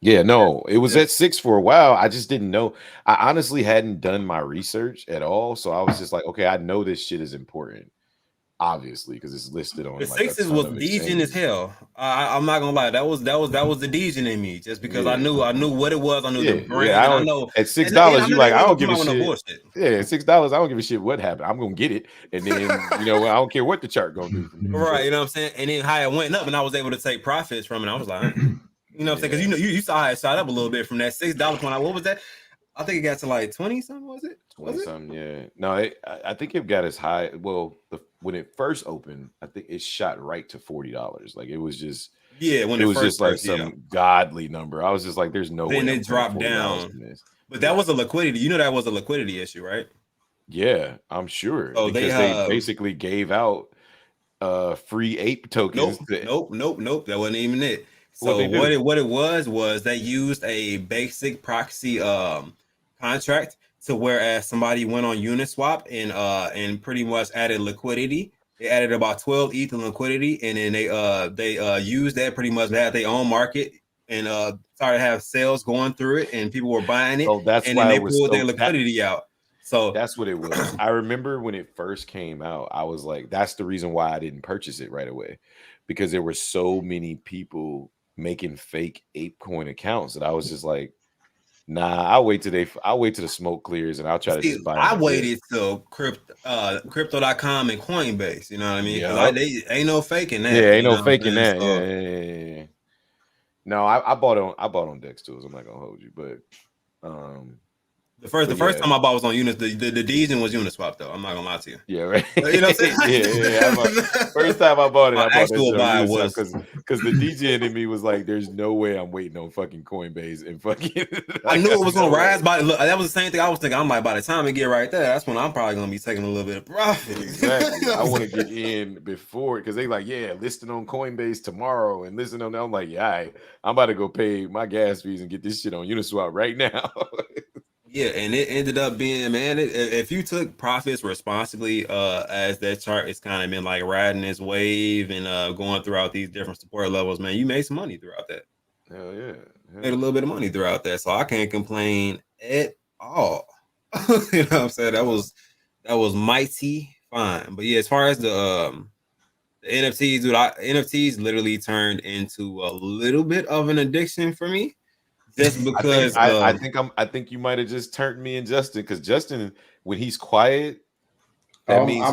Yeah, no, it was at 6 for a while. I just didn't know. I honestly hadn't done my research at all, so I was just like, okay, I know this shit is important, obviously, because it's listed on. The 6s was Degen as hell. I'm not gonna lie, that was the Degen in me, just because I knew what it was. I knew the brand. Yeah, I know at $6, you like, I don't give a shit. Yeah, at $6, I don't give a shit what happened. I'm gonna get it, and then I don't care what the chart gonna do. Right, you know what I'm saying? And then how it went up, and I was able to take profits from it. I was like. You know what I'm saying? Because you saw how it shot up a little bit from that $6 point. What was that? I think it got to like 20 something. Was it? 20 something. Yeah. No, I think it got as high. Well, when it first opened, I think it shot right to $40. Like it was just when it was just like some godly number. I was just like, there's no way. Then it dropped down. But that was a liquidity. You know that was a liquidity issue, right? Yeah, I'm sure. Oh, because they basically gave out free ape tokens. Nope. That wasn't even it. So what it was they used a basic proxy contract to whereas somebody went on Uniswap and pretty much added liquidity. They added about 12 ETH in liquidity, and then they used that pretty much. They had their own market and started to have sales going through it, and people were buying it. Oh, that's and why then they pulled their liquidity out. So that's what it was. I remember when it first came out, I was like, that's the reason why I didn't purchase it right away, because there were so many people making fake ApeCoin accounts that I was just like, nah, I'll wait till the smoke clears and I'll try to just buy it. I waited till crypto.com and Coinbase, you know what I mean? They ain't no faking that. Yeah, ain't no faking that. So, yeah. No, I bought on Dex tools. I'm not gonna hold you, but the first time I bought was on Unis. The Degen was Uniswap though. I'm not gonna lie to you. Yeah, right. You know what I'm saying? First time I bought it, I bought that was because the Degen in me was like, "There's no way I'm waiting on fucking Coinbase and fucking." I knew it was gonna rise by. Look, that was the same thing I was thinking. I'm like, by the time it get right there, that's when I'm probably gonna be taking a little bit of profit. Exactly. I want to get in before because they like, yeah, listing on Coinbase tomorrow and listing on that. I'm like, yeah, I'm about to go pay my gas fees and get this shit on Uniswap right now. Yeah, and it ended up being, man, if you took profits responsibly, as that chart has kind of been like riding this wave and going throughout these different support levels, man, you made some money throughout that. Hell yeah. Made a little bit of money throughout that, so I can't complain at all. You know what I'm saying? That was mighty fine. But yeah, as far as the NFTs, dude, NFTs literally turned into a little bit of an addiction for me, just because. I think you might have just turned me and Justin, because Justin, when he's quiet, that Oh, means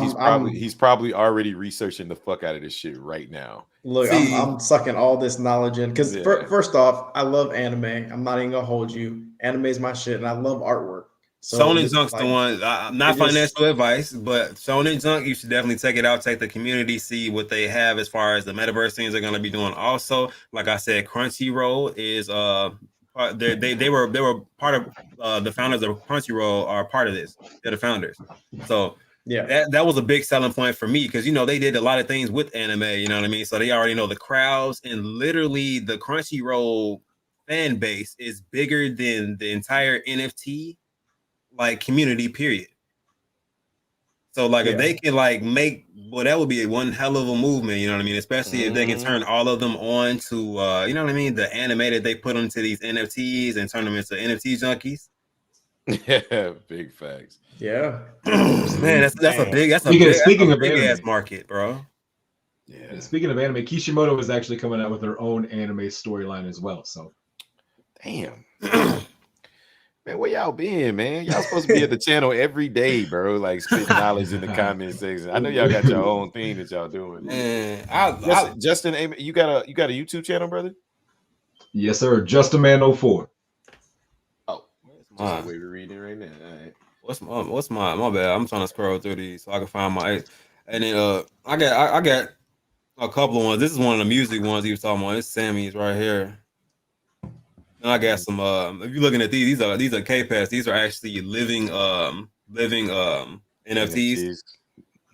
he's probably already researching the fuck out of this shit right now. look, See, I'm sucking all this knowledge in because Yeah. first off, I love anime. I'm not even gonna hold you. Anime is my shit, and I love artwork. So Shonen this is Junk's the like one. Not it just financial advice, but Shonen Junk, you should definitely take it out, take the community, see what they have as far as the metaverse things they're going to be doing. Also, like I said, Crunchyroll is they were part of the founders of Crunchyroll are part of this. They're the founders, so yeah. that was a big selling point for me because they did a lot of things with anime. You know what I mean? So they already know the crowds, and literally the Crunchyroll fan base is bigger than the entire NFT like community period. So like if Yeah. they can like make that would be one hell of a movement, you know what I mean? Especially if they can turn all of them on to you know what I mean, the anime that they put into these NFTs and turn them into NFT junkies. Yeah, big facts. Yeah. Man, that's a big Speaking of big ass anime, market, bro. Yeah. speaking of anime, Kishimoto is actually coming out with her own anime storyline as well. So Damn. Man, where y'all been, man? Y'all supposed to be at the channel every day, bro. Like spitting knowledge in the comment section. I know y'all got your own thing that y'all doing. Man, Justin, you got a YouTube channel, brother? yes, sir. Just a Man 04. Oh, just the way we're reading right now. All right. what's my bad. I'm trying to scroll through these so I can find my and then I got a couple of ones. This is one of the music ones he was talking about. It's Sammy's right here. And I got some if you're looking at these are K-Pass. These are actually living NFTs.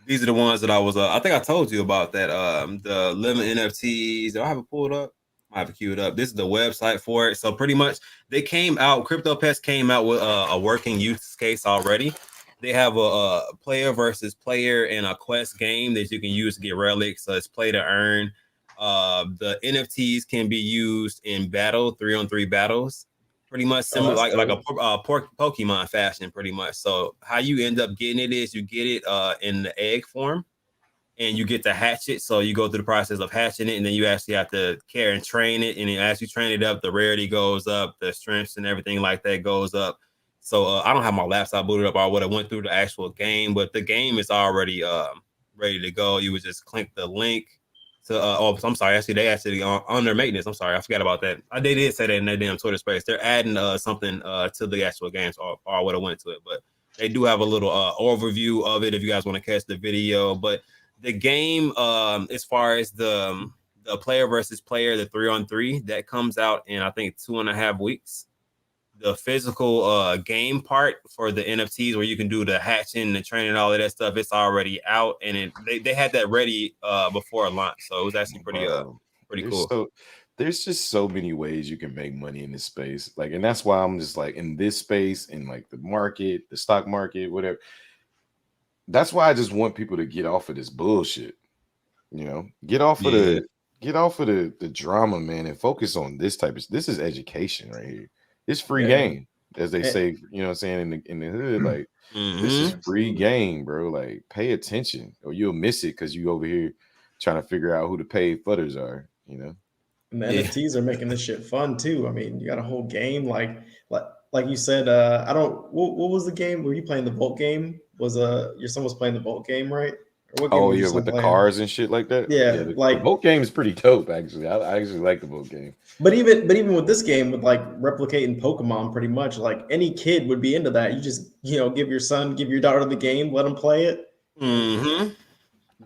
These are the ones that I think I told you about that the living NFTs. Do I have it pulled up? I have it queued up. This is the website for it. So pretty much CryptoPest came out with a working use case already. They have a player versus player and a quest game that you can use to get relics. So it's play to earn. The NFTs can be used in battle, 3-on-3 battles, pretty much similar like a Pokemon fashion, pretty much. So how you end up getting it is you get it in the egg form, and you get to hatch it. So you go through the process of hatching it, and then you actually have to care and train it. And then as you train it up, the rarity goes up, the strengths and everything like that goes up. So I don't have my laptop booted up. I would have went through the actual game, but the game is already ready to go. You would just click the link to I'm sorry, actually they actually under maintenance. I'm sorry, I forgot about that. They did say that in their damn Twitter space. They're adding something to the actual games, or I would have went to it, but they do have a little overview of it if you guys want to catch the video. But the game, as far as the player versus player, the 3-on-3, that comes out in I think 2.5 weeks. The physical game part for the NFTs where you can do the hatching, the training, all of that stuff, it's already out, and they had that ready before launch, so it was actually pretty cool. There's just so many ways you can make money in this space, like, and that's why I'm just like in this space, in like the market, the stock market, whatever. That's why I just want people to get off of this bullshit, get off of the drama, man, and focus on this this is education right here. It's free game, as they say, you know what I'm saying, in the hood. Like, this is free game, bro. Like, pay attention or you'll miss it because you over here trying to figure out who the paid footers are, And the NFTs are making this shit fun too. I mean, you got a whole game like you said, I don't what was the game? Were you playing the Vault game? Was your son was playing the Vault game, right? Or what game with the cars and shit like that. Yeah, the boat game is pretty dope. Actually, I actually like the boat game. But even with this game, with like replicating Pokemon, pretty much like any kid would be into that. You just give your daughter the game, let them play it.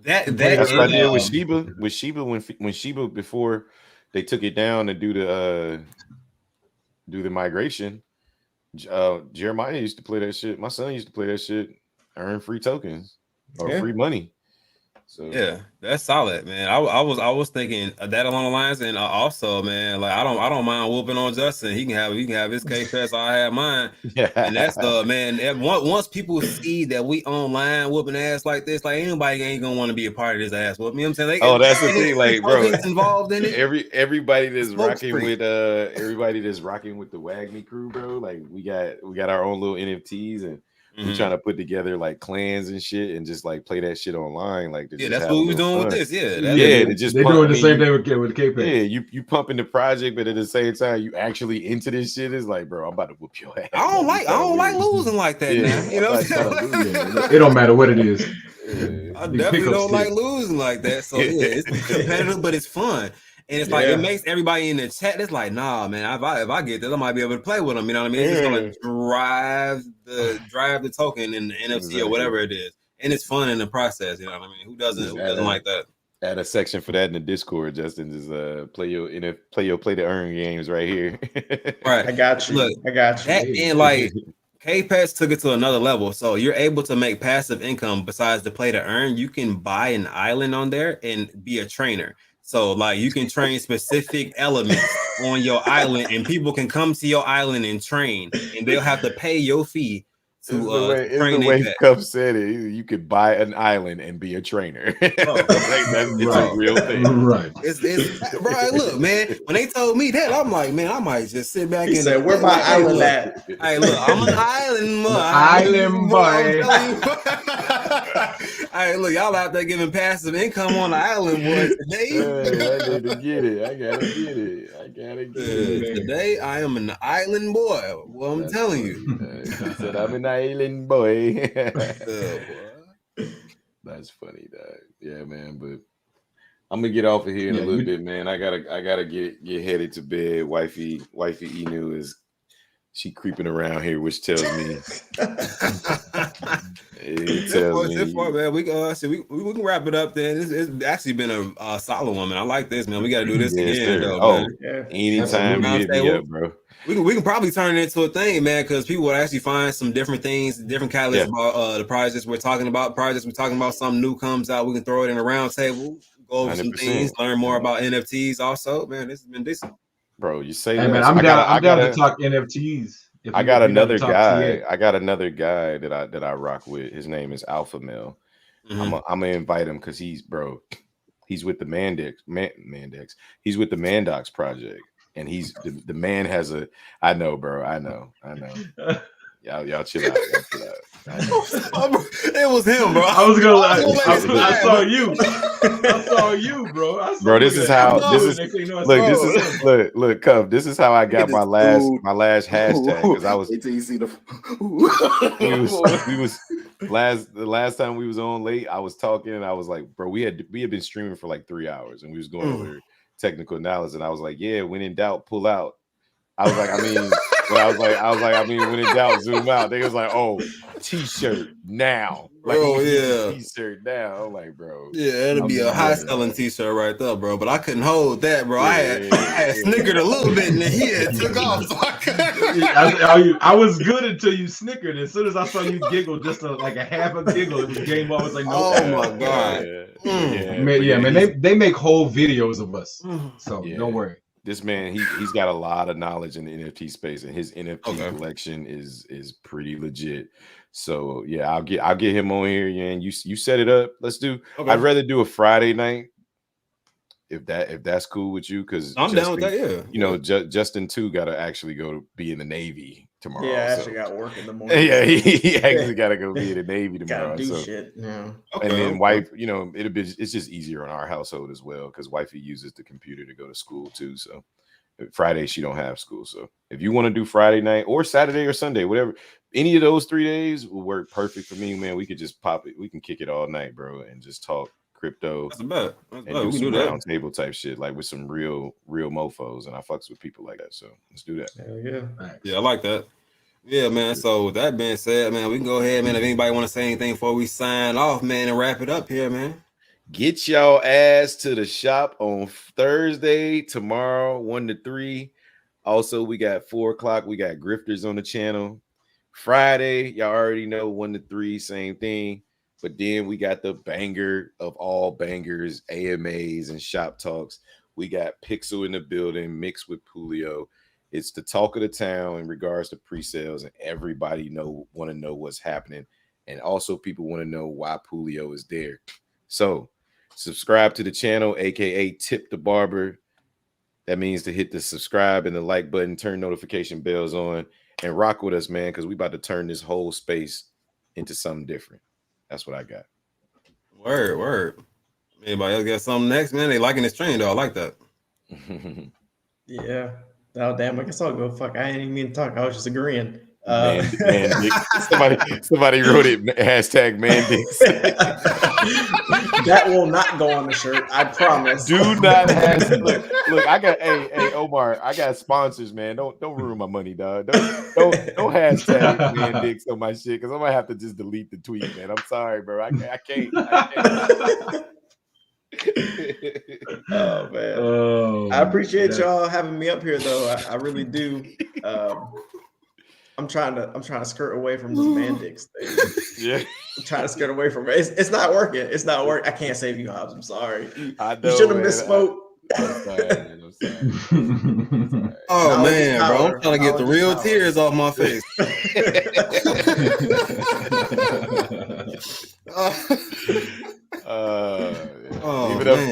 That's what I did with Sheba. With Sheba, when Sheba, before they took it down to do the migration, Jeremiah used to play that shit. My son used to play that shit, earn free tokens or free money. So yeah, that's solid, man. I was thinking that along the lines, and also, man, like I don't mind whooping on Justin. He can have his K-Pass. I have mine, and that's man. Once people see that we online whooping ass like this, like anybody ain't gonna want to be a part of this ass whooping. You know what I'm saying? That's the thing, like, bro, involved in it. Everybody that's rocking with the WAGME crew, bro. Like we got our own little NFTs, and We trying to put together like clans and shit and just like play that shit online, like to Yeah, just that's have what a we was little doing with fun. this. Yeah, To just they're pump, doing the same thing with K-Pax. Yeah, you pumping the project, but at the same time, you actually into this shit. Is like, bro, I'm about to whoop your ass. I don't like losing like that now. You know, It don't matter what it is. I definitely don't like losing like that. So yeah, it's competitive, but it's fun. And it's like it makes everybody in the chat. It's like, nah, man. If I get this, I might be able to play with them. You know what I mean? It's just gonna drive the token in the NFC or whatever it is, and it's fun in the process. You know what I mean? Who doesn't like that? Add a section for that in the Discord, Justin. Just play to earn games right here. Right, I got you. Look, I got you. And like K-Pax took it to another level. So you're able to make passive income besides the play to earn. You can buy an island on there and be a trainer. So like you can train specific elements on your island, and people can come to your island and train, and they'll have to pay your fee to train. The way Cuff said it, you could buy an island and be a trainer. It's a real thing, right? It's bro. Look, man. When they told me that, I'm like, man, I might just sit back. He said, "Where my island at?" Hey, look, I'm an island boy. Island boy. Hey, look, y'all out there giving passive income on the island boy today. I need to get it. I gotta get it. Today, I am an island boy. Well, I'm telling you. He said, I'm an island boy. That's funny, dog. Yeah, man. But I'm gonna get off of here in a little bit, man. I gotta get headed to bed. Wifey Inu is she creeping around here, which tells me man. We can wrap it up then. It's actually been a solid one, man. I like this, man. We gotta do this again, though. Man. Anytime you hit me up, bro. We can probably turn it into a thing, man, because people would actually find some different things, different catalysts about the projects we're talking about. Something new comes out, we can throw it in a round table, go over 100%. Some things, learn more about NFTs. Also, man, this has been decent, bro. You say, hey, man, I'm down to talk NFTs. I got another guy that I rock with. His name is Alpha Male. I'm gonna invite him because he's with the Mandex. He's with the Mandox project. And he's the man has a. I know, bro. I know. Y'all chill out. It was him, bro. I was gonna lie. I saw you. I saw you, bro. Bro, this is how. Look, Cuff. This is how I got my last hashtag because I was. The last time we was on late, I was talking and I was like, bro, we had been streaming for like 3 hours and we was going over technical analysis, and I was like, yeah, when in doubt, pull out. I was like, when in doubt, zoom out. They was like, oh, t-shirt now. Like, t-shirt now. I'm like, bro. Yeah, it'll be a high selling t-shirt right there, bro. But I couldn't hold that, bro. I had snickered a little bit and then he had took off. So I was good until you snickered. As soon as I saw you giggle, just like a half a giggle, it was game on. I was like, no. Oh my god. Man, they make whole videos of us. So don't worry. This man, he's got a lot of knowledge in the NFT space, and his NFT collection is pretty legit. So yeah, I'll get him on here. Yeah, and you set it up. Let's do. Okay. I'd rather do a Friday night if that's cool with you, because I'm down with that. Yeah, you know, Justin too got to actually go to be in the Navy tomorrow. Yeah, I actually got work in the morning. Yeah, he actually got to go be in the Navy tomorrow. Gotta do shit. Yeah. And then wife, you know, it's just easier on our household as well because wifey uses the computer to go to school too. So Friday she don't have school. So if you want to do Friday night or Saturday or Sunday, whatever, any of those 3 days will work perfect for me, man. We could just pop it. We can kick it all night, bro, and just talk crypto. That's about. And do some round table type shit, like with some real mofos. And I fucks with people like that. So let's do that. Yeah, I like that. Yeah, man. So with that being said, man, we can go ahead, man. If anybody want to say anything before we sign off, man, and wrap it up here, man. Get y'all ass to the shop on Thursday, tomorrow, 1 to 3. Also, we got 4 o'clock. We got grifters on the channel. Friday, y'all already know 1 to 3, same thing. But then we got the banger of all bangers, AMAs and shop talks. We got Pixel in the building mixed with Pulio. It's the talk of the town in regards to pre-sales, and everybody want to know what's happening. And also people want to know why Pulio is there. So subscribe to the channel, aka Tip the Barber. That means to hit the subscribe and the like button, turn notification bells on, and rock with us, man, because we about to turn this whole space into something different. That's what I got. Word. Anybody else got something next, man? They liking this train though. I like that. Yeah. Oh damn! I guess I'll go. Fuck! I ain't even mean to talk. I was just agreeing. Man dick. Somebody wrote it. Hashtag man dicks. That will not go on the shirt. I promise. Do not have look. I got hey Omar. I got sponsors, man. Don't ruin my money, dog. Don't hashtag man dicks on my shit because I might have to just delete the tweet, man. I'm sorry, bro. I can't. Oh man. Oh, I appreciate y'all having me up here though. I really do. I'm trying to skirt away from this man dicks thing. Yeah. I'm trying to skirt away from it. It's not working. It's not working. I can't save you, Hobbs. I'm sorry. You should have misspoke. I'm sorry, man. I'm sorry. Oh Knowledge is man, bro, power. I'm trying to get the Knowledge is real power. tears off my face.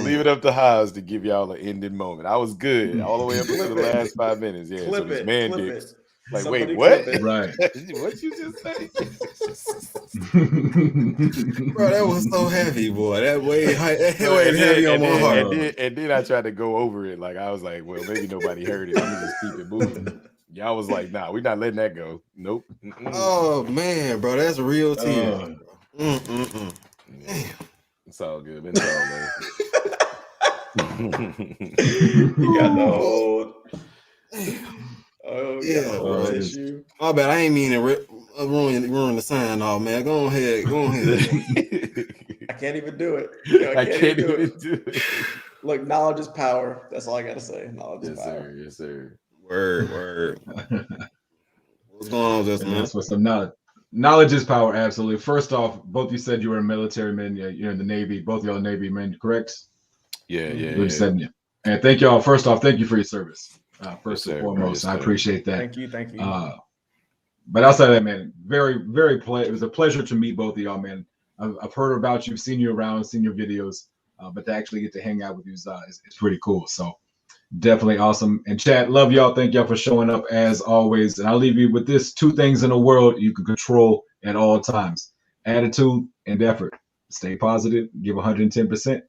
Leave it up to Hives to give y'all an ending moment. I was good all the way up until the last 5 minutes. Yeah, Clip so this it, man clip dicks. it. Like, Somebody wait, what? clip it. Right. What you just say? Bro, that was so heavy, boy. That weighed heavy on my heart. And then I tried to go over it. Like, I was like, well, maybe nobody heard it. Let me just keep it moving. Y'all was like, nah, we're not letting that go. Nope. Oh man, bro, that's real tears. Yeah. It's all good. It's all good. You got the whole. Oh Yeah, bro. Tissue. My bad. I ain't mean to ruin the sign off, man. Go ahead. I can't even do it. I can't even do it. Look, knowledge is power. That's all I gotta say. Knowledge is power. Sir. Yes, sir. Word. What's going on, Justin? That's what's up. Knowledge is power. Absolutely. First off, both you said you were a military man. You're in the Navy. Both y'all Navy men, correct? Yeah. And thank y'all. First off, thank you for your service. First Yes, and foremost, I appreciate that. Thank you. But outside of that, man, very, very it was a pleasure to meet both of y'all, man. I've heard about you, seen you around, seen your videos, but to actually get to hang out with you is pretty cool. So definitely awesome. And chat, love y'all. Thank y'all for showing up as always. And I'll leave you with this: 2 things in the world you can control at all times: attitude and effort. Stay positive. Give 110%.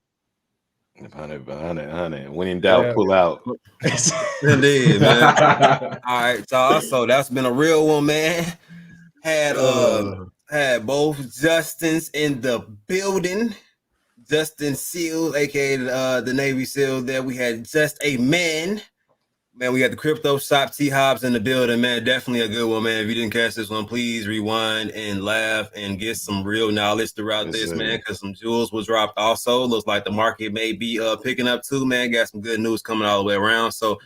100. When in doubt, pull out. Indeed, man. All right, y'all. So that's been a real one, man. Had both Justins in the building. Justin Seals, aka the Navy SEAL. There we had Just a Man. Man, we got the Crypto Shop T-Hives in the building, man. Definitely a good one, man. If you didn't catch this one, please rewind and laugh and get some real knowledge throughout this, man, because some jewels was dropped also. Looks like the market may be picking up too, man. Got some good news coming all the way around. So,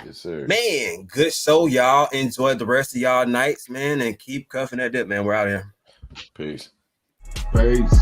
yes, sir. Man, good show, y'all. Enjoy the rest of y'all nights, man, and keep cuffing that dip, man. We're out here. Peace. Peace.